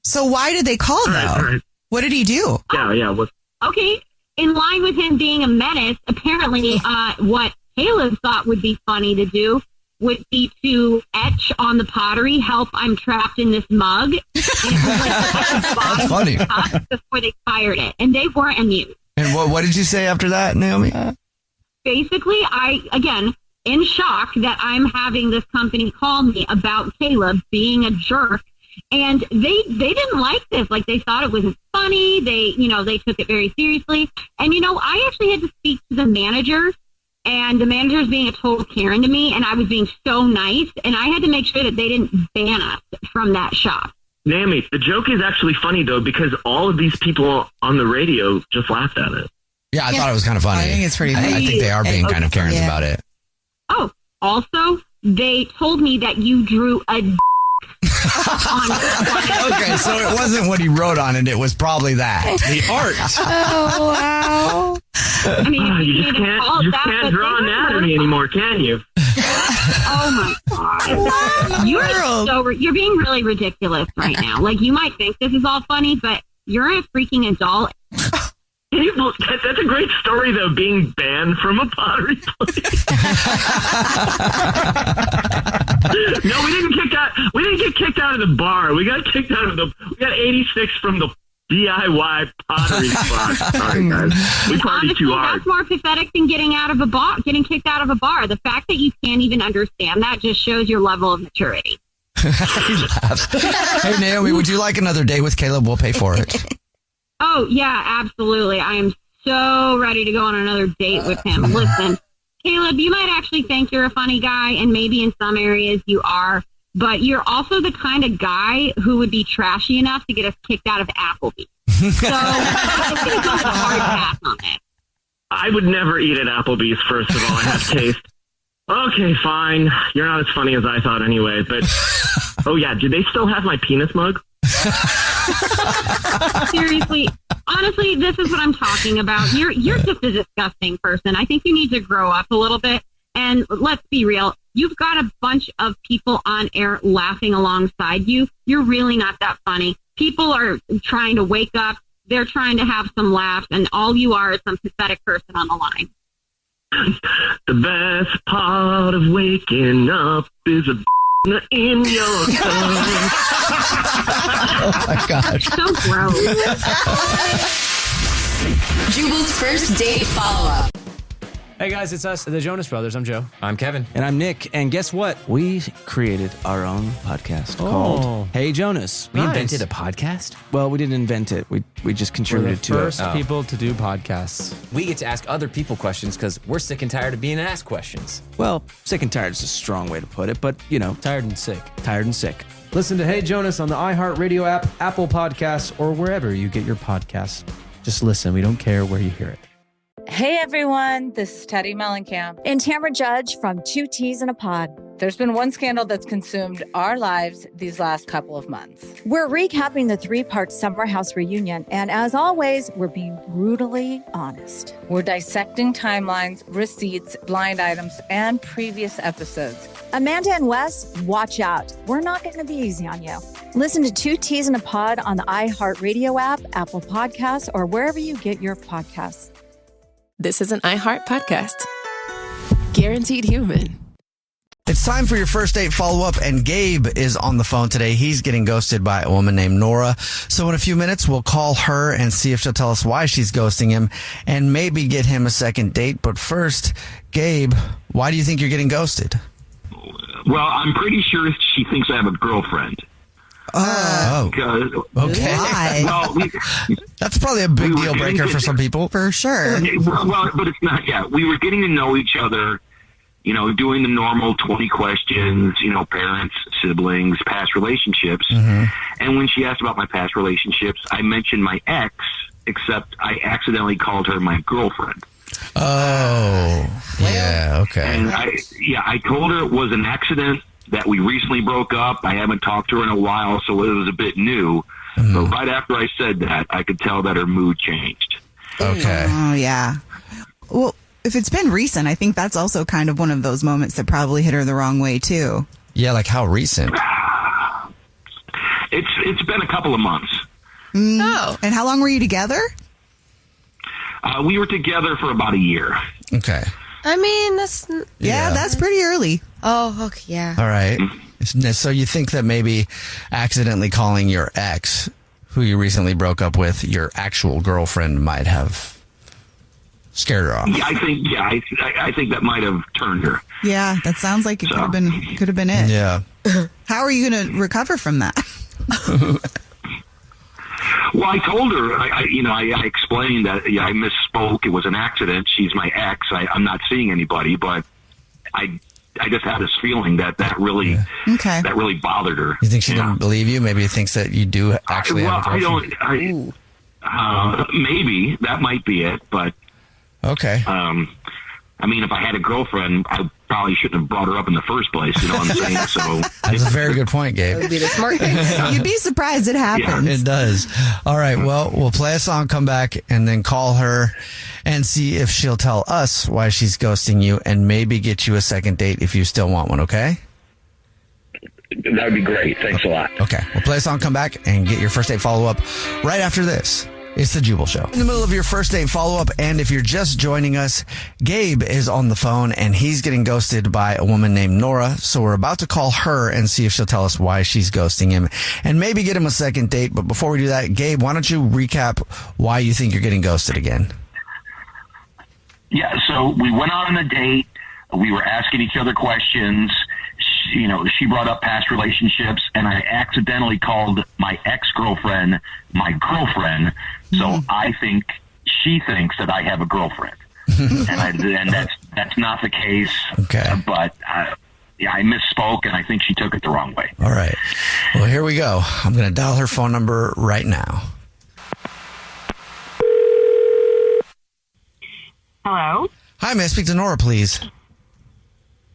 So why did they call, though? Right. What did he do? Yeah. Okay. In line with him being a menace, apparently what Caleb thought would be funny to do would be to etch on the pottery, "Help, I'm trapped in this mug." And it was like That's funny. Before they fired it. And they weren't amused. And what did you say after that, Naomi? Basically, again, in shock that I'm having this company call me about Caleb being a jerk. And they didn't like this. Like, they thought it was funny. They took it very seriously. And, I actually had to speak to the manager, and the manager was being a total Karen to me, and I was being so nice, and I had to make sure that they didn't ban us from that shop. Naomi, the joke is actually funny, though, because all of these people on the radio just laughed at it. Yeah, I thought it was kind of funny. I think it's pretty funny. I think they are being kind of Karens about it. Oh, also, they told me that you drew a Okay, so it wasn't what he wrote on it. It was probably that. The art. Oh, wow. I mean, you just can't draw anatomy anymore, can you? Oh, my God. You're being really ridiculous right now. Like, you might think this is all funny, but you're a freaking adult. That's a great story, though, being banned from a pottery place. No, we didn't get kicked out of the bar. We got kicked out of we got 86 from the DIY pottery spot. Sorry, guys. We partied too hard. That's more pathetic than getting kicked out of a bar. The fact that you can't even understand that just shows your level of maturity. Hey, Naomi, would you like another date with Caleb? We'll pay for it. Oh, yeah, absolutely. I am so ready to go on another date with him. Listen, Caleb, you might actually think you're a funny guy, and maybe in some areas you are, but you're also the kind of guy who would be trashy enough to get us kicked out of Applebee's. So I'm going to go with a hard pass on it. I would never eat at Applebee's, first of all. I have taste. Okay, fine. You're not as funny as I thought anyway, but... Oh, yeah, do they still have my penis mug? Seriously, honestly, this is what I'm talking about. You're just a disgusting person. I think you need to grow up a little bit. And let's be real. You've got a bunch of people on air laughing alongside you. You're really not that funny. People are trying to wake up. They're trying to have some laughs. And all you are is some pathetic person on the line. The best part of waking up is a in your tongue. Oh my gosh. So gross. Jubal's first date follow-up. Hey guys, it's us, the Jonas Brothers. I'm Joe. I'm Kevin. And I'm Nick. And guess what? We created our own podcast called Hey Jonas. We invented a podcast? Well, we didn't invent it. We just contributed to it. We're the first people to do podcasts. We get to ask other people questions because we're sick and tired of being asked questions. Well, sick and tired is a strong way to put it, but, tired and sick. Tired and sick. Listen to Hey Jonas on the iHeartRadio app, Apple Podcasts, or wherever you get your podcasts. Just listen. We don't care where you hear it. Hey everyone, this is Teddy Mellencamp and Tamara Judge from Two Teas in a Pod. There's been one scandal that's consumed our lives these last couple of months. We're recapping the 3-part Summer House reunion, and as always, we're being brutally honest. We're dissecting timelines, receipts, blind items, and previous episodes. Amanda and Wes, watch out. We're not going to be easy on you. Listen to Two Teas in a Pod on the iHeartRadio app, Apple Podcasts, or wherever you get your podcasts. This is an iHeart podcast. Guaranteed human. It's time for your first date follow-up, and Gabe is on the phone today. He's getting ghosted by a woman named Nora. So in a few minutes, we'll call her and see if she'll tell us why she's ghosting him and maybe get him a second date. But first, Gabe, why do you think you're getting ghosted? Well, I'm pretty sure she thinks I have a girlfriend. Oh, okay. Well, that's probably a big deal breaker for some people. For sure. Well, but it's not yet. We were getting to know each other, doing the normal 20 questions, parents, siblings, past relationships. And when she asked about my past relationships, I mentioned my ex, except I accidentally called her my girlfriend. Oh, yeah, okay. And I told her it was an accident, that we recently broke up. I haven't talked to her in a while, so it was a bit new. But right after I said that, I could tell that her mood changed. Okay. Oh, yeah. Well, if it's been recent, I think that's also kind of one of those moments that probably hit her the wrong way, too. Yeah, like how recent? It's been a couple of months. Oh. And how long were you together? We were together for about a year. Okay. I mean, that's... Yeah, that's pretty early. Oh, okay, yeah. All right. So you think that maybe accidentally calling your ex, who you recently broke up with, your actual girlfriend might have scared her off? Yeah, I think that might have turned her. Yeah, that sounds like it could have been it. Yeah. How are you going to recover from that? Well, I told her, I explained that I misspoke. It was an accident. She's my ex. I'm not seeing anybody, but I just had this feeling that really bothered her. You think she didn't believe you? Maybe thinks that you do actually have a girlfriend? Maybe that might be it, but okay. If I had a girlfriend, I probably shouldn't have brought her up in the first place. You know what I'm saying? So that's a very good point, Gabe. That would be the smart thing. You'd be surprised it happens. Yeah, it does. All right. Well, we'll play a song, come back, and then call her and see if she'll tell us why she's ghosting you and maybe get you a second date if you still want one, okay? that would be great. Thanks a lot. Okay. We'll play a song, come back, and get your first date follow-up right after this. It's the Jubal Show. In the middle of your first date follow-up, and if you're just joining us, Gabe is on the phone, and he's getting ghosted by a woman named Nora. So we're about to call her and see if she'll tell us why she's ghosting him, and maybe get him a second date. But before we do that, Gabe, why don't you recap why you think you're getting ghosted again? Yeah, so we went out on a date. We were asking each other questions. She brought up past relationships, and I accidentally called my ex-girlfriend my girlfriend. So I think she thinks that I have a girlfriend, and that's not the case. Okay, but I misspoke, and I think she took it the wrong way. All right. Well, here we go. I'm going to dial her phone number right now. Hello? Hi, may I speak to Nora, please?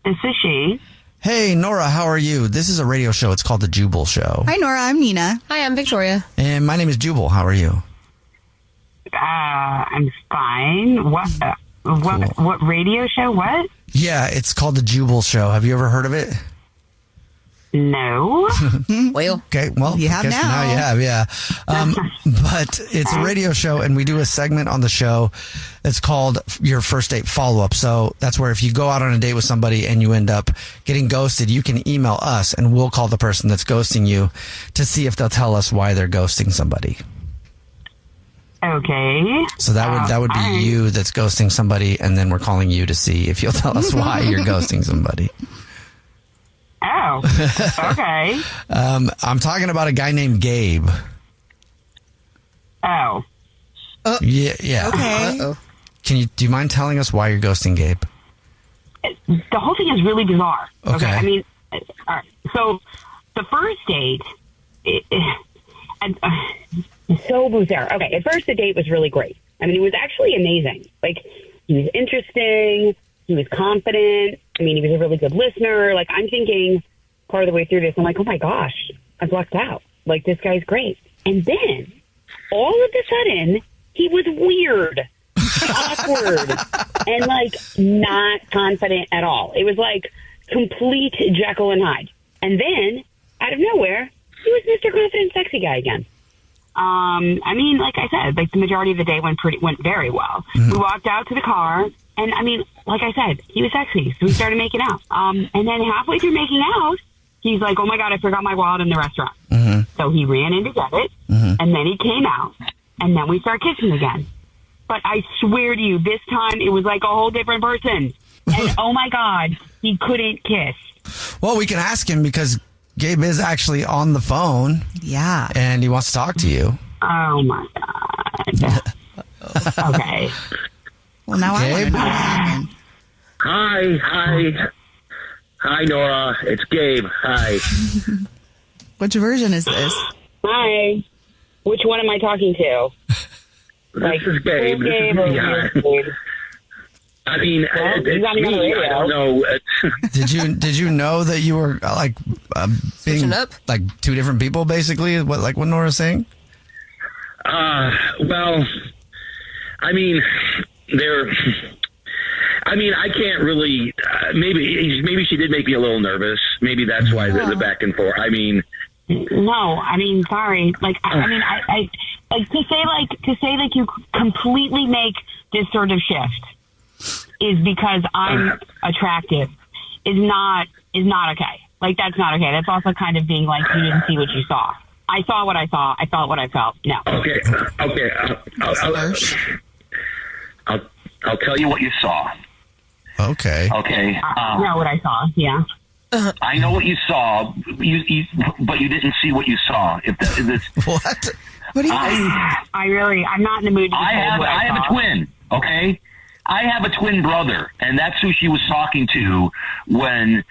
This is she. Hey, Nora, how are you? This is a radio show. It's called The Jubal Show. Hi, Nora. I'm Nina. Hi, I'm Victoria. And my name is Jubal. How are you? I'm fine. What radio show? What? Yeah, it's called The Jubal Show. Have you ever heard of it? No. Well, okay. Well, you have now. Now you have, yeah. But it's a radio show, and we do a segment on the show that's called Your First Date Follow-Up. So that's where if you go out on a date with somebody and you end up getting ghosted, you can email us, and we'll call the person that's ghosting you to see if they'll tell us why they're ghosting somebody. Okay. So that would be you that's ghosting somebody, and then we're calling you to see if you'll tell us why you're ghosting somebody. Oh, okay. I'm talking about a guy named Gabe. Oh. Yeah. Okay. Do you mind telling us why you're ghosting Gabe? The whole thing is really bizarre. Okay. I mean, all right. So the first date, so bizarre. Okay, at first the date was really great. I mean, it was actually amazing. Like, he was interesting. He was confident. I mean, he was a really good listener. Like, I'm thinking part of the way through this, I'm like, oh my gosh, I've lucked out. Like, this guy's great. And then all of a sudden, he was weird, awkward, and like not confident at all. It was like complete Jekyll and Hyde. And then out of nowhere, he was Mr. Confident Sexy Guy again. I mean, like I said, like the majority of the day went very well. Mm-hmm. We walked out to the car, and I mean, like I said, he was sexy, so we started making out. And then halfway through making out, he's like, "Oh my God, I forgot my wallet in the restaurant." Mm-hmm. So he ran in to get it, and then he came out, and then we started kissing again. But I swear to you, this time it was like a whole different person. And oh my God, he couldn't kiss. Well, we can ask him because Gabe is actually on the phone. Yeah. And he wants to talk to you. Oh, my God. Okay. Well, now Gabe? I want to know what happened. Hi, Nora. It's Gabe. Hi. Which version is this? Hi. Which one am I talking to? This is Gabe. This is Gabe. I mean, it's me. I don't know. Did you know that you were being like two different people, basically? What Nora's saying? Well, I mean, I can't really. Maybe she did make me a little nervous. Maybe that's why the back and forth. I mean, No, sorry. I to say you completely make this sort of shift is because I'm attractive is not okay. Like, that's not okay. That's also kind of being like, you didn't see what you saw. I saw what I saw. I felt what I felt. No. Okay. I'll tell you what you saw. Okay. Okay. I know what I saw. Yeah. I know what you saw. But you didn't see what you saw. What? What do you? I'm not in the mood to I have a twin. Okay. I have a twin brother, and that's who she was talking to when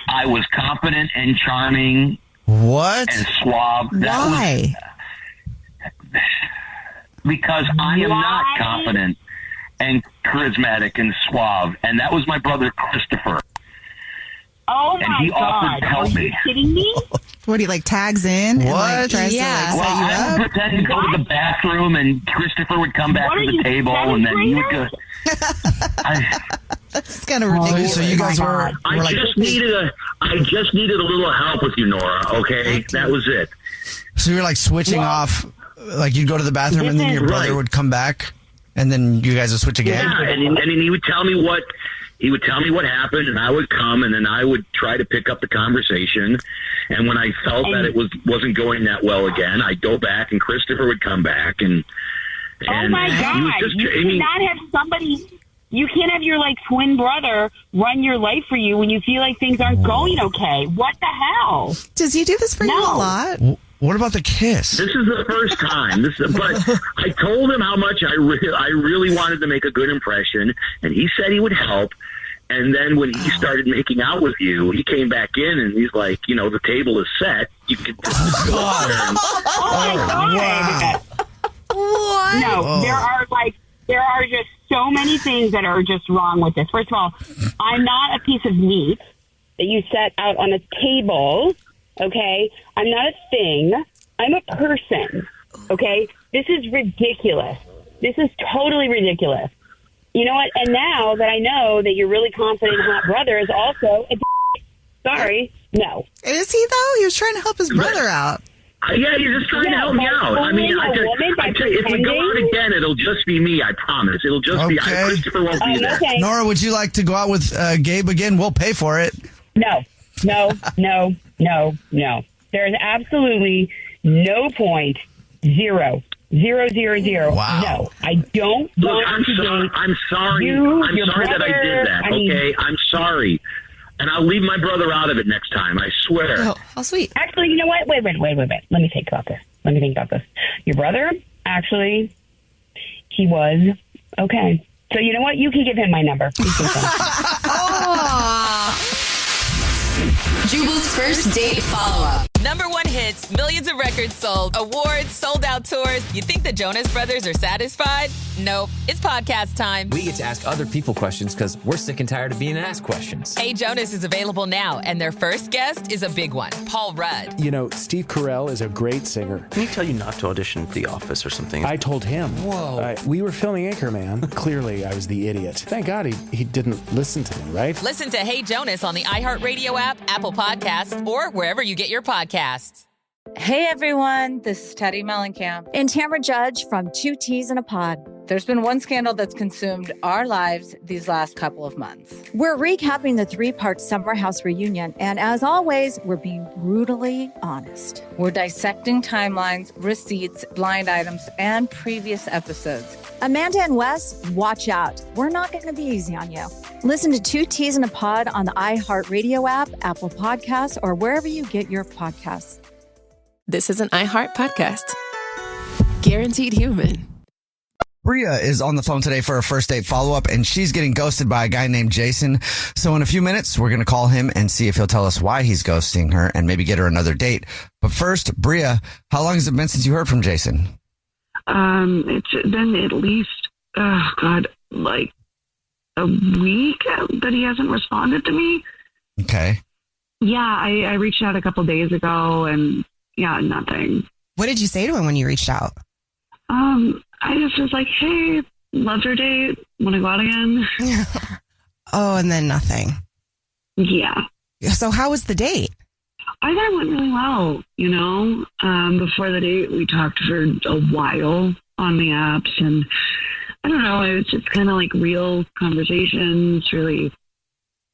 I was confident and charming. What? And suave. Why? Because I am not confident and charismatic and suave, and that was my brother Christopher. Oh and he offered to help me. Are you kidding me? What, he tags in? What? And, tries to set you I up? would pretend to go to the bathroom, and Christopher would come back to the table, and then he would go. That's kind of ridiculous. So you guys were I just needed a little help with you, Nora. Okay, that was it. So you're switching off. You'd go to the bathroom, and then your brother would come back, and then you guys would switch again. Yeah, and he would tell me what. He would tell me what happened, and I would come, and then I would try to pick up the conversation. And when I felt that it wasn't going that well again, I'd go back, and Christopher would come back. And oh my God! You cannot have somebody. You can't have your twin brother run your life for you when you feel like things aren't going okay. What the hell? Does he do this for you a lot? What about the kiss? This is the first time. But I told him how much I really wanted to make a good impression, and he said he would help. And then when he started making out with you, he came back in and he's like, the table is set. You can just go out there. Wow. What? No, there are just so many things that are just wrong with this. First of all, I'm not a piece of meat that you set out on a table. Okay, I'm not a thing. I'm a person. Okay, this is ridiculous. This is totally ridiculous. You know what? And now that I know that your really confident hot brother is also a sorry, no. Is he though? He was trying to help his brother out. Yeah, he's just trying to help me out. I mean, if we go out again, it'll just be me. I promise. It'll just be. Christopher won't be there. Okay. Nora, would you like to go out with Gabe again? We'll pay for it. No. There is absolutely no point. Zero. Wow. No, I don't want to date. I'm sorry. You, I'm sorry that I did that. Okay, I'm sorry. And I'll leave my brother out of it next time. I swear. Oh, how sweet. Actually, you know what? Wait. Let me think about this. Your brother, actually, he was okay. So you know what? You can give him my number. Jubal's first date follow-up. #1 hits, millions of records sold, awards, sold-out tours. You think the Jonas Brothers are satisfied? Nope. It's podcast time. We get to ask other people questions because we're sick and tired of being asked questions. Hey Jonas is available now, and their first guest is a big one, Paul Rudd. Steve Carell is a great singer. Can he tell you not to audition for The Office or something? I told him. Whoa. We were filming Anchorman. Clearly, I was the idiot. Thank God he didn't listen to me, right? Listen to Hey Jonas on the iHeartRadio app, Apple Podcasts, or wherever you get your podcasts. Hey everyone, this is Teddy Mellencamp and Tamara Judge from Two Teas in a Pod. There's been one scandal that's consumed our lives these last couple of months. We're recapping the 3-part Summer House reunion, and as always, we're being brutally honest. We're dissecting timelines, receipts, blind items, and previous episodes. Amanda and Wes, watch out. We're not going to be easy on you. Listen to Two Teas in a Pod on the iHeartRadio app, Apple Podcasts, or wherever you get your podcasts. This is an iHeart podcast. Guaranteed human. Bria is on the phone today for a first date follow-up, and she's getting ghosted by a guy named Jason. So in a few minutes, we're going to call him and see if he'll tell us why he's ghosting her and maybe get her another date. But first, Bria, how long has it been since you heard from Jason? It's been at least, like a week that he hasn't responded to me. Okay. Yeah, I reached out a couple days ago and nothing. What did you say to him when you reached out? I just was like, hey, loved your date. Want to go out again? Oh, and then nothing. Yeah. So how was the date? I thought it went really well, you know. Before the date, we talked for a while on the apps, and I don't know, it was just kind of like real conversations, really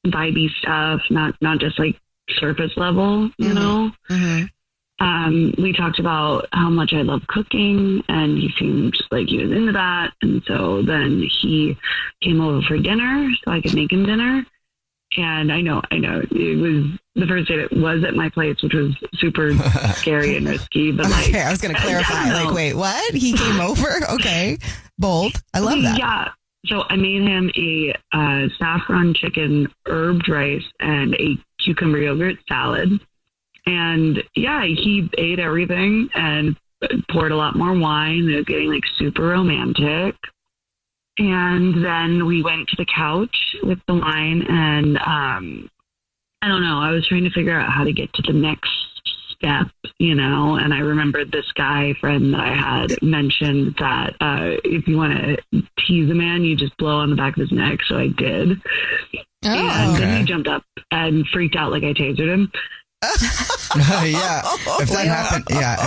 vibey stuff, not just like surface level, you know. Mm-hmm. We talked about how much I love cooking, and he seemed like he was into that. And so then he came over for dinner so I could make him dinner. And I know it was the first date. It was at my place, which was super scary and risky. But like, okay, I was going to clarify. Like, wait, what? He came over? Okay, bold. I love that. Yeah. So I made him a saffron chicken herbed rice and a cucumber yogurt salad. And yeah, he ate everything and poured a lot more wine. It was getting like super romantic. And then we went to the couch with the wine, and I don't know, I was trying to figure out how to get to the next step, you know, and I remembered this guy friend that I had mentioned that if you want to tease a man, you just blow on the back of his neck. So I did. And then he jumped up and freaked out like I tasered him. Yeah, if that happened, yeah,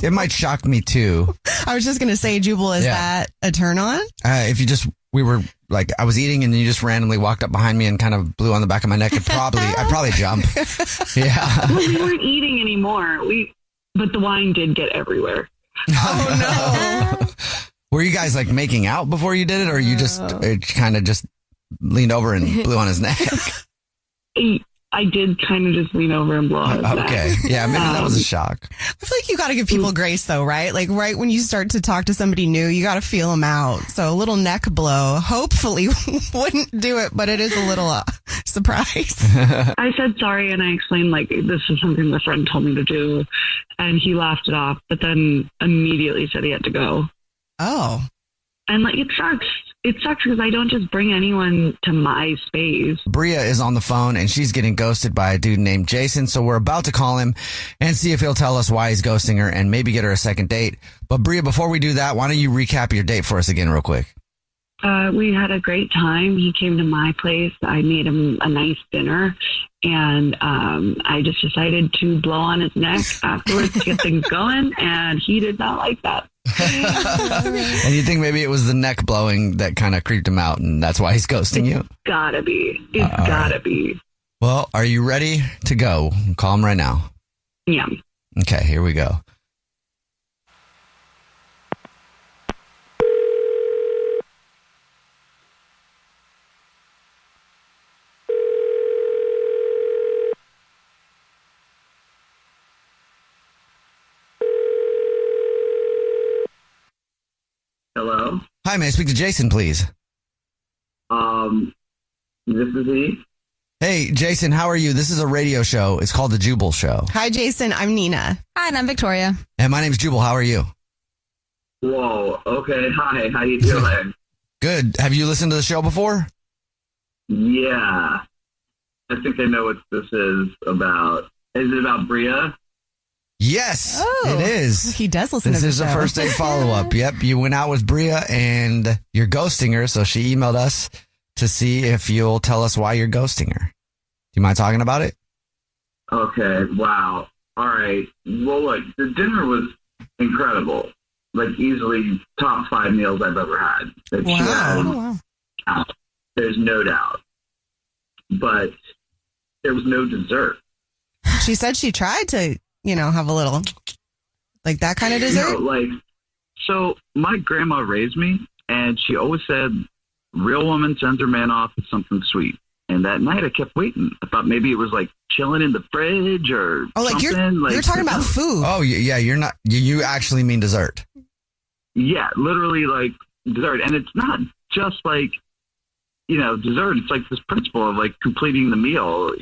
it might shock me too. I was just gonna say, Jubal, is that a turn on? If you just, we were like, I was eating and you just randomly walked up behind me and kind of blew on the back of my neck, I'd probably jump. Yeah. Well, we weren't eating anymore. But the wine did get everywhere. Oh no! Were you guys like making out before you did it, or you just kind of just leaned over and blew on his neck? I did kind of just lean over and blow on his neck. Okay. Yeah, maybe that was a shock. I feel like you got to give people grace though, right? Like right when you start to talk to somebody new, you got to feel them out. So a little neck blow hopefully wouldn't do it, but it is a little surprise. I said sorry and I explained like this is something the friend told me to do, and he laughed it off, but then immediately said he had to go. Oh. And like it sucks. It sucks because I don't just bring anyone to my space. Bria is on the phone and she's getting ghosted by a dude named Jason. So we're about to call him and see if he'll tell us why he's ghosting her and maybe get her a second date. But Bria, before we do that, why don't you recap your date for us again real quick? We had a great time. He came to my place. I made him a nice dinner, and I just decided to blow on his neck afterwards to get things going, and he did not like that. And you think maybe it was the neck blowing that kind of creeped him out, and that's why he's ghosting you? Gotta be. It's gotta be. Well, are you ready to go? Call him right now. Yeah. Okay, here we go. Hello. Hi, may I speak to Jason, please? This is he. Hey, Jason, how are you? This is a radio show. It's called The Jubal Show. Hi, Jason. I'm Nina. Hi, and I'm Victoria. And my name's Jubal. How are you? Whoa. Okay. Hi. How you doing? Good. Have you listened to the show before? Yeah. I think I know what this is about. Is it about Bria? Yes, Oh, it is. He does listen This to the is show. a first date follow-up. Yep, you went out with Bria and you're ghosting her, so she emailed us to see if you'll tell us why you're ghosting her. Do you mind talking about it? Okay. Wow. All right. Well, look, the dinner was incredible. Like easily top 5 meals I've ever had. That she had. There's no doubt. But there was no dessert. She said she tried to, have a little, like that kind of dessert. So my grandma raised me, and she always said, real woman sends her man off with something sweet. And that night I kept waiting. I thought maybe it was like chilling in the fridge or something. You're talking about food. Oh, yeah, you're not, you actually mean dessert. Yeah, literally like dessert. And it's not just like, dessert. It's like this principle of like completing the meal,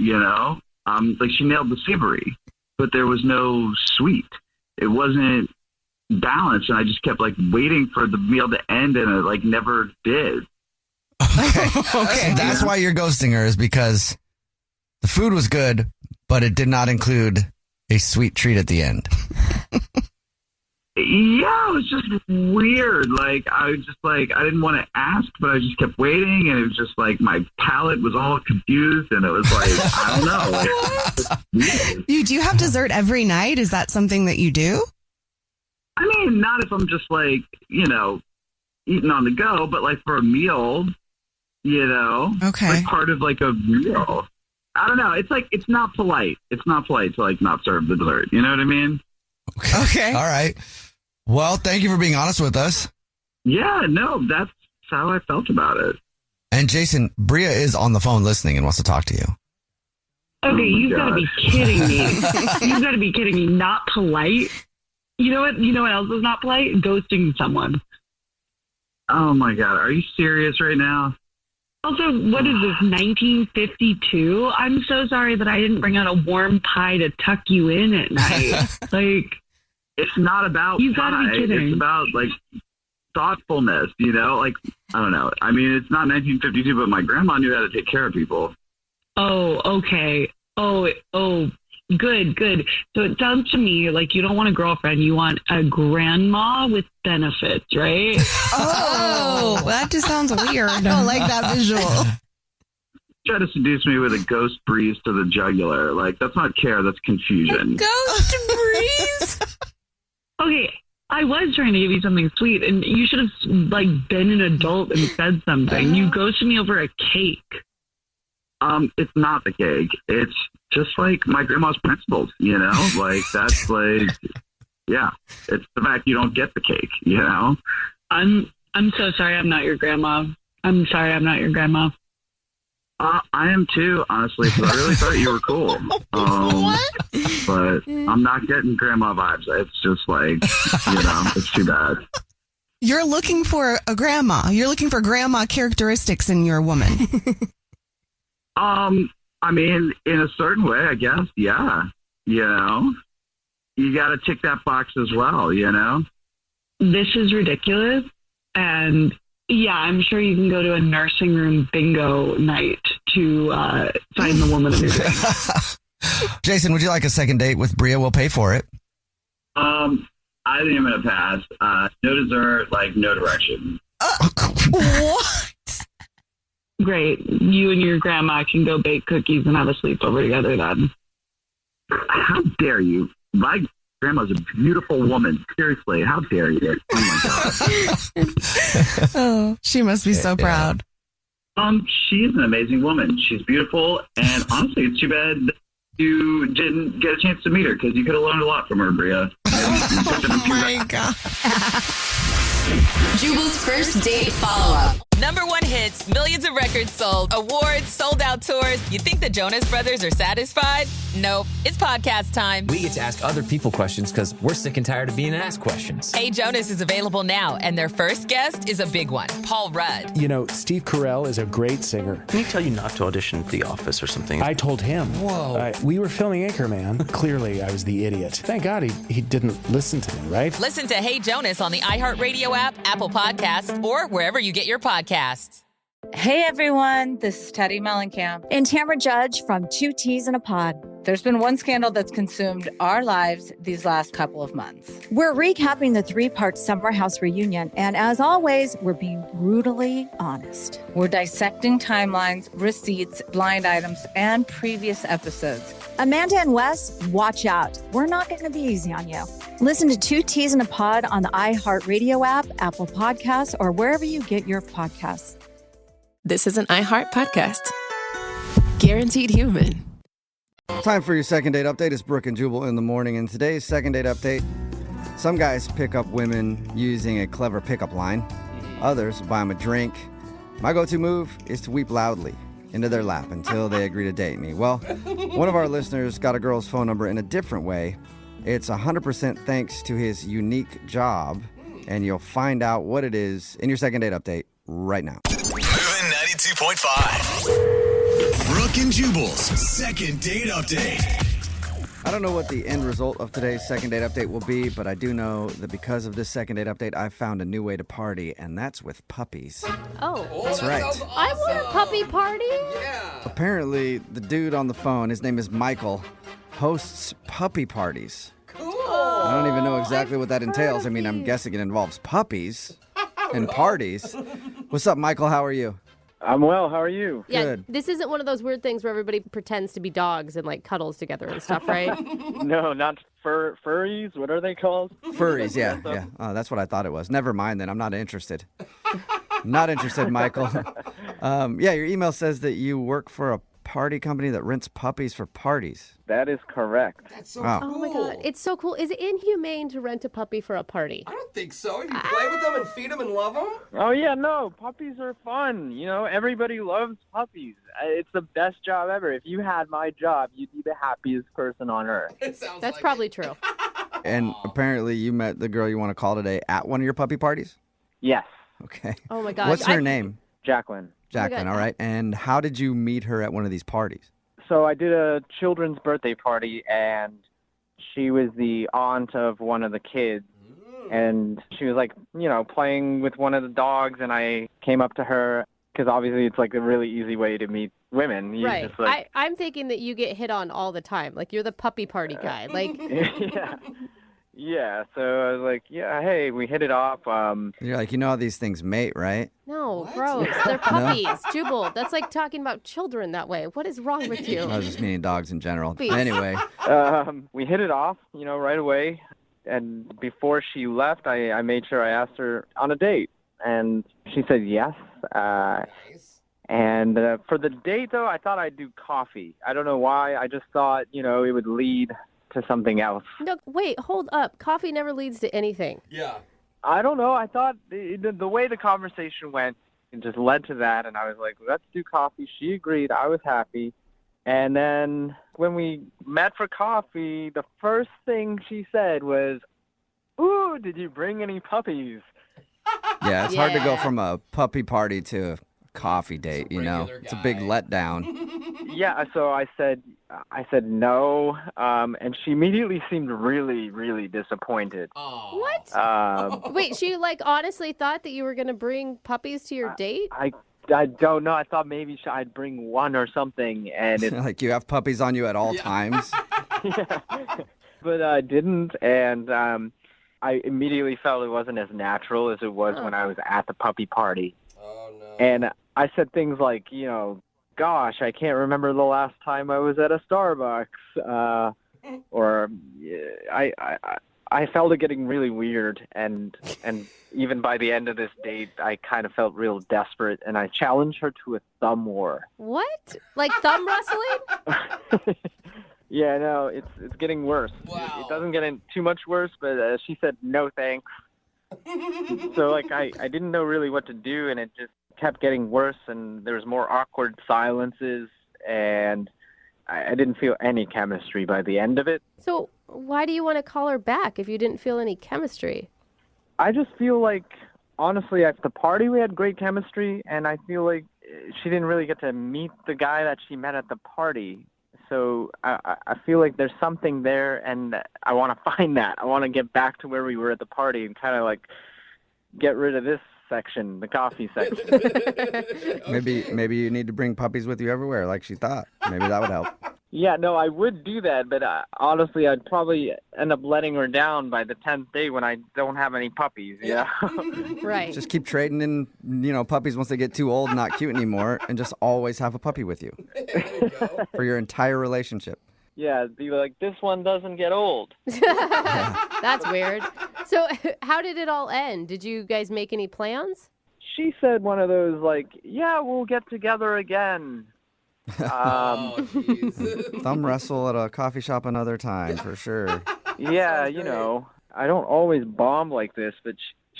like she nailed the savory, but there was no sweet. It wasn't balanced. And I just kept like waiting for the meal to end, and it like never did. Okay. That's why you're ghosting her, is because the food was good, but it did not include a sweet treat at the end. Yeah, it was just weird. Like, I was just like, I didn't want to ask, but I just kept waiting, and it was just like my palate was all confused, and it was like, I don't know. Do you have dessert every night? Is that something that you do? I mean, not if I'm just like, eating on the go, but like for a meal, Okay. like part of like a meal. I don't know. It's like, it's not polite. It's not polite to like not serve the dessert. You know what I mean? Okay. All right. Well, thank you for being honest with us. Yeah, no, that's how I felt about it. And Jason, Bria is on the phone listening and wants to talk to you. Okay, you've got to be kidding me. You've got to be kidding me. Not polite. You know what? You know what else is not polite? Ghosting someone. Oh my God, are you serious right now? Also, what is this, 1952? I'm so sorry that I didn't bring out a warm pie to tuck you in at night. Like, it's not about you've got to be kidding. It's about like thoughtfulness, like, I don't know. I mean, it's not 1952, but my grandma knew how to take care of people. Oh, okay. Oh, good. So it sounds to me like you don't want a girlfriend. You want a grandma with benefits, right? Oh, that just sounds weird. I don't like that visual. Try to seduce me with a ghost breeze to the jugular. Like, that's not care, that's confusion. Ghost breeze? Okay, I was trying to give you something sweet, and you should have like been an adult and said something. You ghosted me over a cake. It's not the cake. It's just like my grandma's principles, like that's like, yeah, it's the fact you don't get the cake, I'm so sorry I'm not your grandma. I'm sorry I'm not your grandma. I am too, honestly, because I really thought you were cool. But I'm not getting grandma vibes. It's just like, it's too bad. You're looking for a grandma. You're looking for grandma characteristics in your woman. I mean, in a certain way, I guess, yeah. You got to tick that box as well, This is ridiculous. And yeah, I'm sure you can go to a nursing room bingo night to find the woman of your dreams. Jason, would you like a second date with Bria? We'll pay for it. I think I'm going to pass. No dessert, like no direction. What? Great. You and your grandma can go bake cookies and have a sleepover together then. How dare you? My grandma's a beautiful woman. Seriously, how dare you? Oh my God. Oh, she must be so proud. She's an amazing woman. She's beautiful, and honestly, it's too bad that you didn't get a chance to meet her, because you could have learned a lot from her, Bria. Oh my God. Jubal's first date follow-up. #1 hits, millions of records sold, awards, sold out tours. You think the Jonas Brothers are satisfied? Nope. It's podcast time. We get to ask other people questions because we're sick and tired of being asked questions. Hey Jonas is available now, and their first guest is a big one, Paul Rudd. Steve Carell is a great singer. Can he tell you not to audition for The Office or something? I told him. Whoa. We were filming Anchorman. Clearly, I was the idiot. Thank God he didn't listen to me, right? Listen to Hey Jonas on the iHeartRadio app, Apple Podcasts, or wherever you get your podcasts. Hey everyone, this is Teddy Mellencamp and Tamara Judge from Two Teas in a Pod. There's been one scandal that's consumed our lives these last couple of months. We're recapping the 3-part Summer House reunion, and as always, we're being brutally honest. We're dissecting timelines, receipts, blind items, and previous episodes. Amanda and Wes, watch out. We're not going to be easy on you. Listen to Two Teas in a Pod on the iHeartRadio app, Apple Podcasts, or wherever you get your podcasts. This is an iHeart podcast. Guaranteed human. Time for your second date update. It's Brooke and Jubal in the morning. And today's second date update, some guys pick up women using a clever pickup line. Others buy them a drink. My go-to move is to weep loudly into their lap until they agree to date me. Well, one of our listeners got a girl's phone number in a different way. It's 100% thanks to his unique job and you'll find out what it is in your second date update right now. Moving 92.5. Brooke and Jubal's second date update. I don't know what the end result of today's second date update will be, but I do know that because of this second date update, I've found a new way to party, and that's with puppies. Oh. That's right. I want a puppy party. Apparently, the dude on the phone, his name is Michael, hosts puppy parties. Cool. I don't even know exactly what that entails. I mean, I'm guessing it involves puppies and parties. What's up, Michael? How are you? I'm well. How are you? Yeah, Good. this isn't one of those weird things where everybody pretends to be dogs and like cuddles together and stuff, right? No, not furries. What are they called? Furries, yeah. Oh, that's what I thought it was. Never mind then. I'm not interested. Not interested, Michael. Yeah, your email says that you work for a party company that rents puppies for parties. That is correct. That's so Wow. cool. Oh my god, it's so cool. Is it inhumane to rent a puppy for a party? I don't think so. If you play with them and feed them and love them. Oh yeah, no, puppies are fun. You know, everybody loves puppies. It's the best job ever. If you had my job, you'd be the happiest person on earth. That's probably true. And apparently you met the girl you want to call today at one of your puppy parties? Yes. Okay. Oh my gosh. What's her name? Jacqueline. Jacqueline, God. all right. And how did you meet her at one of these parties? So I did a children's birthday party, and she was the aunt of one of the kids. And she was like, you know, playing with one of the dogs, and I came up to her because obviously it's like a really easy way to meet women. You Right. just, like, I'm thinking that you get hit on all the time. Like you're the puppy party guy. Like yeah. So I was like, yeah, hey, we hit it off. You're like, you know how these things mate, right? no, gross. They're puppies. Jubal, that's like talking about children that way. What is wrong with you? I was just meaning dogs in general. Please. Anyway. We hit it off, you know, right away. And before she left, I made sure I asked her on a date. And she said yes. And for the date, though, I thought I'd do coffee. I don't know why. I just thought, you know, it would lead to something else. No, wait, hold up. Coffee never leads to anything. Yeah. I don't know. I thought the way the conversation went, it just led to that. And I was like, let's do coffee. She agreed. I was happy. And then when we met for coffee, the first thing she said was, ooh, did you bring any puppies? Yeah, it's hard to go from a puppy party to a coffee date, you know? It's a big letdown. Yeah, so I said no, and she immediately seemed really, really disappointed. What? Wait, she like honestly thought that you were going to bring puppies to your date? I don't know. I thought maybe I'd bring one or something, and it's Like you have puppies on you at all times. but I didn't, and I immediately felt it wasn't as natural as it was when I was at the puppy party. Oh no. And I said things like, you know, gosh, I can't remember the last time I was at a Starbucks, or I felt it getting really weird, and even by the end of this date, I kind of felt real desperate, and I challenged her to a thumb war. What? Like thumb wrestling? Yeah, no, it's getting worse. Wow. It doesn't get too much worse, but she said no thanks. So like I didn't know really what to do, and it just kept getting worse, and there was more awkward silences, and I didn't feel any chemistry by the end of it. So why do you want to call her back if you didn't feel any chemistry? I just feel like, honestly, at the party we had great chemistry, and I feel like she didn't really get to meet the guy that she met at the party. So I feel like there's something there, and I want to find that. I want to get back to where we were at the party and kind of like get rid of this section, the coffee section. Maybe you need to bring puppies with you everywhere, like she thought. Maybe that would help. Yeah, no, I would do that, but honestly, I'd probably end up letting her down by the 10th day when I don't have any puppies. Yeah, right. Just keep trading in, puppies once they get too old and not cute anymore, and just always have a puppy with you for your entire relationship. Yeah, be like, this one doesn't get old. That's weird. So how did it all end? Did you guys make any plans? She said one of those like, yeah, we'll get together again. Thumb wrestle at a coffee shop another time, for sure. Yeah, I don't always bomb like this, but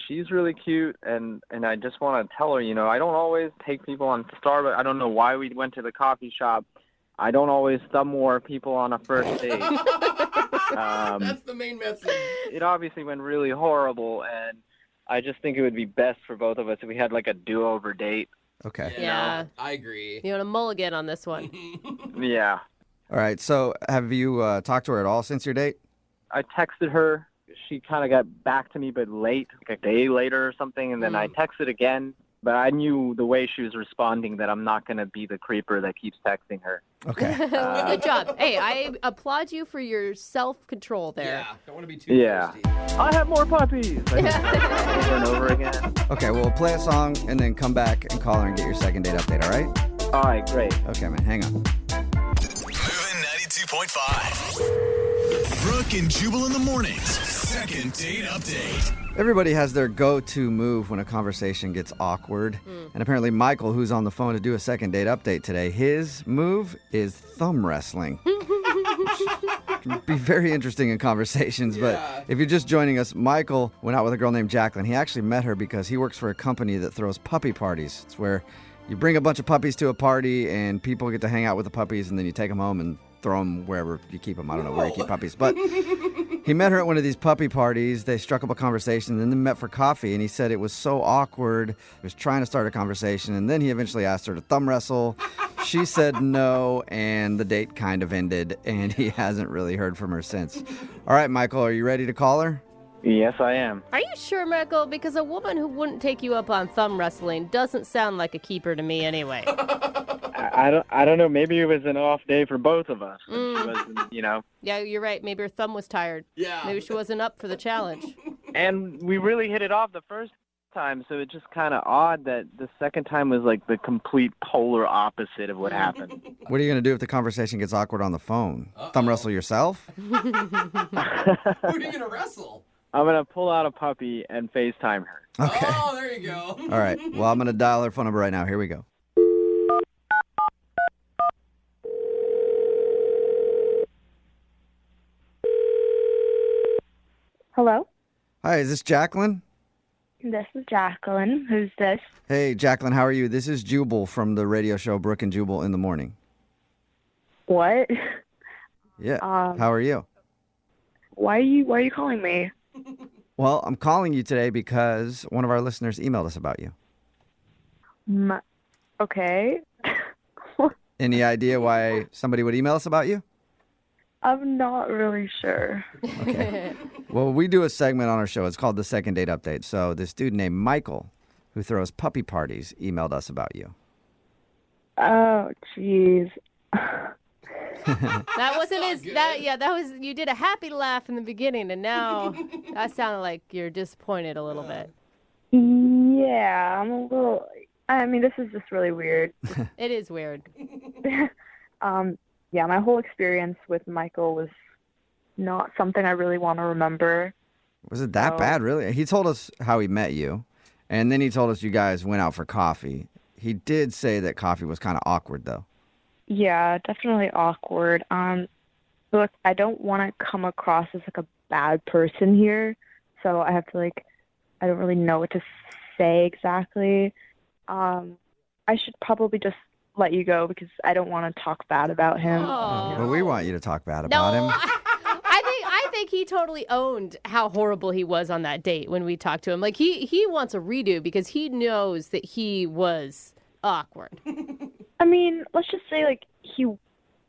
she's really cute, and I just want to tell her, I don't always take people on Starbucks. I don't know why we went to the coffee shop. I don't always thumb war people on a first date. That's the main message. It obviously went really horrible, and I just think it would be best for both of us if we had like a do-over date. Okay. Yeah. I agree. You want a mulligan on this one? Yeah. All right. So have you talked to her at all since your date? I texted her. She kind of got back to me, but late, like a day later or something. And then I texted again. But I knew the way she was responding that I'm not going to be the creeper that keeps texting her. Okay. Good job. Hey, I applaud you for your self-control there. Yeah, don't want to be too thirsty. I have more puppies. Over and over again. Okay, well, we'll play a song and then come back and call her and get your second date update, all right? All right, great. Okay, man, hang on. Moving 92.5. Brooke and Jubal in the mornings. Second date update. Everybody has their go-to move when a conversation gets awkward. And apparently Michael, who's on the phone to do a second date update today, his move is thumb wrestling. Can be very interesting in conversations, but if you're just joining us, Michael went out with a girl named Jacqueline. He actually met her because he works for a company that throws puppy parties. It's where you bring a bunch of puppies to a party and people get to hang out with the puppies and then you take them home and throw them wherever you keep them. I don't know where you keep puppies, but he met her at one of these puppy parties. They struck up a conversation and then they met for coffee, and he said it was so awkward. He was trying to start a conversation, and then he eventually asked her to thumb wrestle. She said no, and the date kind of ended, and he hasn't really heard from her since. All right, Michael, are you ready to call her? Yes, I am. Are you sure, Michael? Because a woman who wouldn't take you up on thumb wrestling doesn't sound like a keeper to me anyway. I don't know. Maybe it was an off day for both of us. She wasn't, Yeah, you're right. Maybe her thumb was tired. Yeah. Maybe she wasn't up for the challenge. And we really hit it off the first time, so it's just kind of odd that the second time was like the complete polar opposite of what happened. What are you going to do if the conversation gets awkward on the phone? Thumb wrestle yourself? Who are you going to wrestle? I'm going to pull out a puppy and FaceTime her. Okay. Oh, there you go. All right. Well, I'm going to dial her phone number right now. Here we go. Hello? Hi, is this Jacqueline? This is Jacqueline. Who's this? Hey, Jacqueline, how are you? This is Jubal from the radio show Brooke and Jubal in the morning. What? Yeah. How are you? Why are you calling me? Well, I'm calling you today because one of our listeners emailed us about you. Okay. Any idea why somebody would email us about you? I'm not really sure. Okay. Well, we do a segment on our show. It's called the Second Date Update. So this dude named Michael, who throws puppy parties, emailed us about you. Oh, jeez. That wasn't that was, you did a happy laugh in the beginning, and now that sounded like you're disappointed a little bit. Yeah, I'm a little, this is just really weird. It is weird. Yeah, my whole experience with Michael was not something I really want to remember. Was it that bad, really? He told us how he met you, and then he told us you guys went out for coffee. He did say that coffee was kind of awkward, though. Yeah, definitely awkward. Look, I don't want to come across as like a bad person here, so I have to I don't really know what to say exactly. I should probably just let you go because I don't want to talk bad about him. Well, we want you to talk bad about him. I think he totally owned how horrible he was on that date when we talked to him. Like he wants a redo because he knows that he was awkward. Let's just say he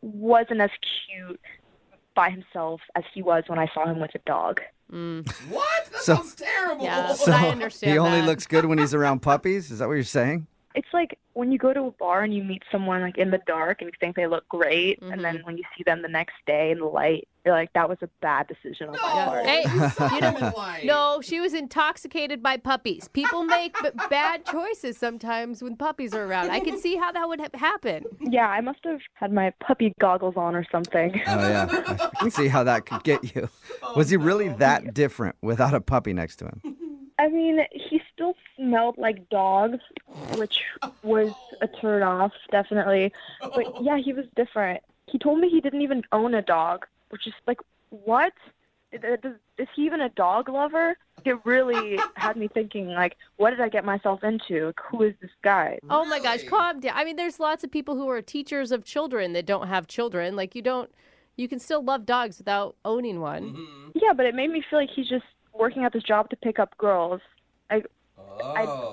wasn't as cute by himself as he was when I saw him with a dog. What? That sounds terrible. Yeah, So I understand he only that. looks good when he's around puppies? Is that what you're saying? It's like when you go to a bar and you meet someone in the dark and you think they look great, and then when you see them the next day in the light, you're like, that was a bad decision on my part. Hey, no, she was intoxicated by puppies. People make bad choices sometimes when puppies are around. I can see how that would happen. Yeah, I must have had my puppy goggles on or something. Oh, yeah. I can see how that could get you. Was he really that different without a puppy next to him? He still smelled like dogs, which was a turn off, definitely. But yeah, he was different. He told me he didn't even own a dog, which is what? Is he even a dog lover? It really had me thinking, what did I get myself into? Who is this guy? Oh my gosh, calm down. There's lots of people who are teachers of children that don't have children. You can still love dogs without owning one. Yeah, but it made me feel like he's just working at this job to pick up girls. I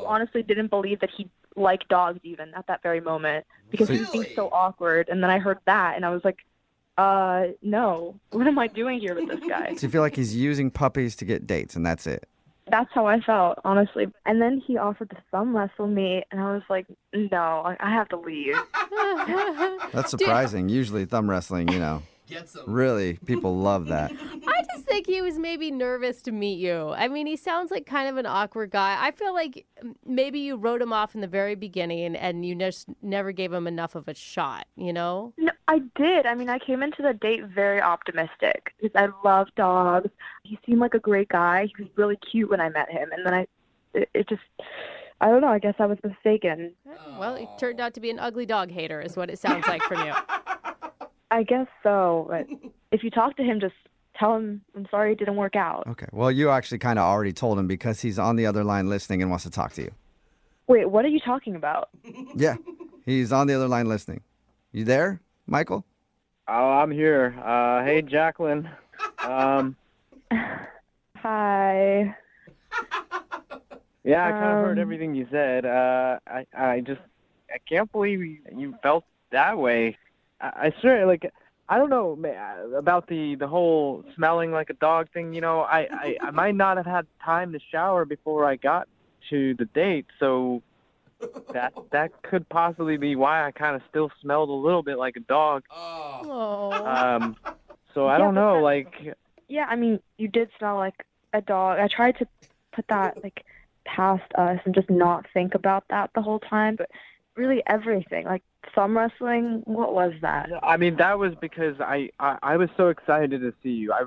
honestly didn't believe that he liked dogs even at that very moment because he seemed so awkward. And then I heard that, and I was like, no. What am I doing here with this guy? So you feel like he's using puppies to get dates, and that's it? That's how I felt, honestly. And then he offered to thumb wrestle me, and I was like, no, I have to leave. That's surprising. Usually thumb wrestling, really, people love that. I just think he was maybe nervous to meet you. I mean, he sounds like kind of an awkward guy. I feel like maybe you wrote him off in the very beginning and you just never gave him enough of a shot, No, I did. I mean, I came into the date very optimistic because I love dogs. He seemed like a great guy. He was really cute when I met him. And then I don't know, I guess I was mistaken. Well, he turned out to be an ugly dog hater is what it sounds like from you. I guess so, but if you talk to him, just tell him, I'm sorry it didn't work out. Okay. Well, you actually kind of already told him because he's on the other line listening and wants to talk to you. Wait, what are you talking about? Yeah, he's on the other line listening. You there, Michael? Oh, I'm here. Hey, Jacqueline. Hi. Yeah, I kind of heard everything you said. I can't believe you felt that way. I swear, I don't know about the whole smelling like a dog thing. I might not have had time to shower before I got to the date, so that could possibly be why I kind of still smelled a little bit like a dog. Oh. So I don't know, Yeah, I mean, you did smell like a dog. I tried to put that, past us and just not think about that the whole time, but really everything, thumb wrestling, what was that? I mean, that was because I was so excited to see you. I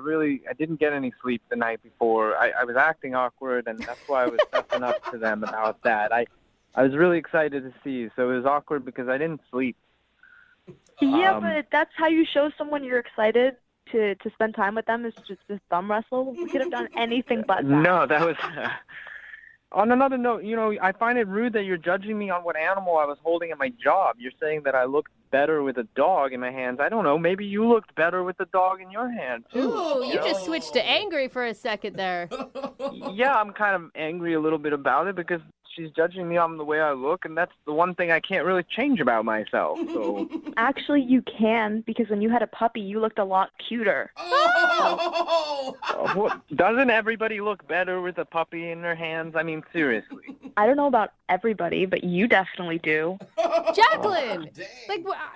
didn't get any sleep the night before. I was acting awkward, and that's why I was messing up to them about that. I was really excited to see you, so it was awkward because I didn't sleep. Yeah, but that's how you show someone you're excited to spend time with them, is just thumb wrestle. We could have done anything but that. No, that was... On another note, I find it rude that you're judging me on what animal I was holding at my job. You're saying that I looked better with a dog in my hands. I don't know. Maybe you looked better with the dog in your hand, too. Ooh, you just switched to angry for a second there. Yeah, I'm kind of angry a little bit about it because she's judging me on the way I look, and that's the one thing I can't really change about myself. So actually, you can, because when you had a puppy, you looked a lot cuter. Doesn't everybody look better with a puppy in their hands? I mean, seriously. I don't know about everybody, but you definitely do. Jacqueline!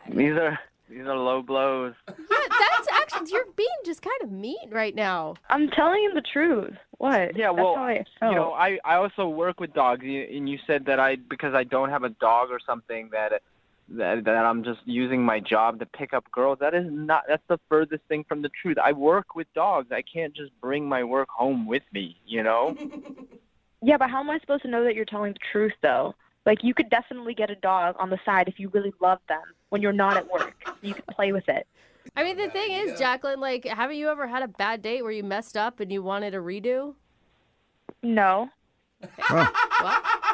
These are low blows. Yeah, that's actually, you're being just kind of mean right now. I'm telling you the truth. What? Yeah, well, that's how I felt. I also work with dogs, and you said that because I don't have a dog or something that I'm just using my job to pick up girls. That's the furthest thing from the truth. I work with dogs. I can't just bring my work home with me, Yeah, but how am I supposed to know that you're telling the truth, though? You could definitely get a dog on the side if you really love them when you're not at work. You could play with it. I mean, the thing is, Jacqueline, haven't you ever had a bad date where you messed up and you wanted a redo? No. Well,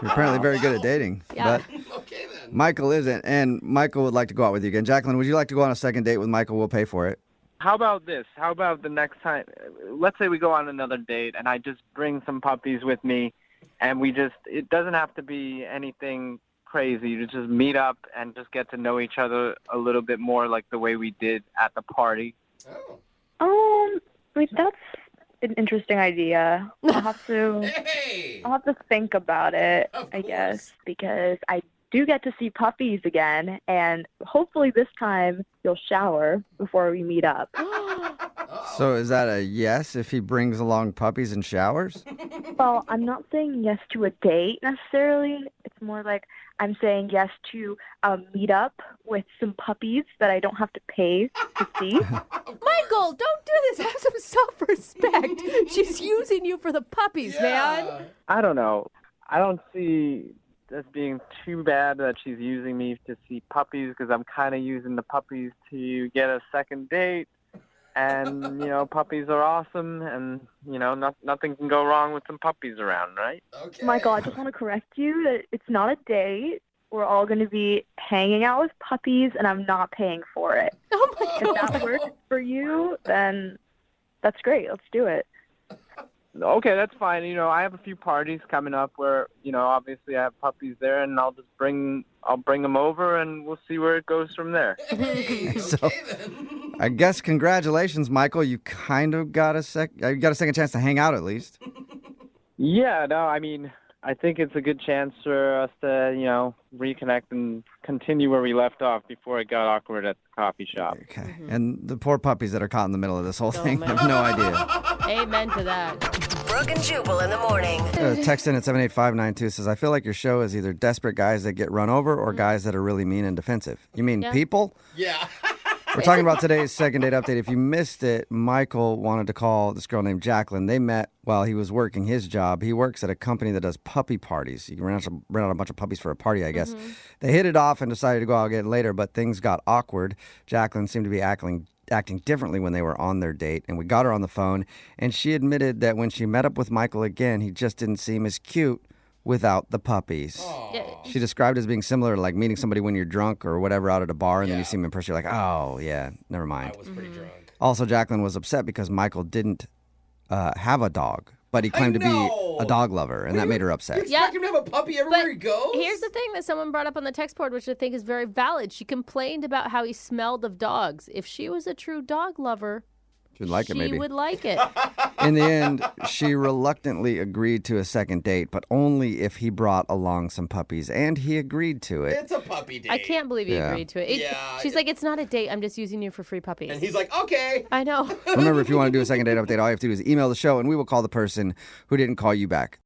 you're apparently very good at dating. Yeah. But okay, then. Michael isn't, and Michael would like to go out with you again. Jacqueline, would you like to go on a second date with Michael? We'll pay for it. How about this? How about the next time? Let's say we go on another date, and I just bring some puppies with me, and it doesn't have to be anything crazy. You just meet up and just get to know each other a little bit more like the way we did at the party. Wait, that's an interesting idea. I'll have to think about it, I guess, because I do get to see puppies again, and hopefully this time you'll shower before we meet up. So is that a yes if he brings along puppies and showers? Well, I'm not saying yes to a date necessarily. It's more like I'm saying yes to a meetup with some puppies that I don't have to pay to see. Michael, don't do this. Have some self-respect. She's using you for the puppies, man. I don't know. I don't see this being too bad that she's using me to see puppies because I'm kind of using the puppies to get a second date. And, puppies are awesome, and, nothing can go wrong with some puppies around, right? Okay. Michael, I just want to correct you that it's not a date. We're all going to be hanging out with puppies, and I'm not paying for it. Oh, my God. If that works for you, then that's great. Let's do it. Okay, that's fine. I have a few parties coming up where, obviously I have puppies there, and I'll bring them over, and we'll see where it goes from there. So, I guess congratulations, Michael. You kind of got a second chance to hang out at least. Yeah, no, I mean, I think it's a good chance for us to, reconnect and continue where we left off before it got awkward at the coffee shop. Okay. And the poor puppies that are caught in the middle of this whole thing have no idea. Amen to that. Brooke and Jubal in the morning. Text in at 78592 says, I feel like your show is either desperate guys that get run over or guys that are really mean and defensive. You mean people? Yeah. We're talking about today's second date update. If you missed it, Michael wanted to call this girl named Jacqueline. They met while he was working his job. He works at a company that does puppy parties. You can rent out a bunch of puppies for a party, I guess. They hit it off and decided to go out again later, but things got awkward. Jacqueline seemed to be acting differently when they were on their date, and we got her on the phone, and she admitted that when she met up with Michael again, he just didn't seem as cute without the puppies. She described it as being similar to like meeting somebody when you're drunk or whatever out at a bar, and then you see him in person, you're like, oh, yeah, never mind. I was pretty drunk. Also, Jacqueline was upset because Michael didn't have a dog, but he claimed to be a dog lover, and that made her upset. You expect him to have a puppy everywhere he goes? Here's the thing that someone brought up on the text board, which I think is very valid. She complained about how he smelled of dogs. If she was a true dog lover, She would like it, maybe. she would like it. In the end, she reluctantly agreed to a second date, but only if he brought along some puppies, and he agreed to it. It's a puppy date. I can't believe he Yeah. agreed to it. She's like, it's not a date. I'm just using you for free puppies. And he's like, okay. I know. Remember, if you want to do a second date update, all you have to do is email the show, and we will call the person who didn't call you back.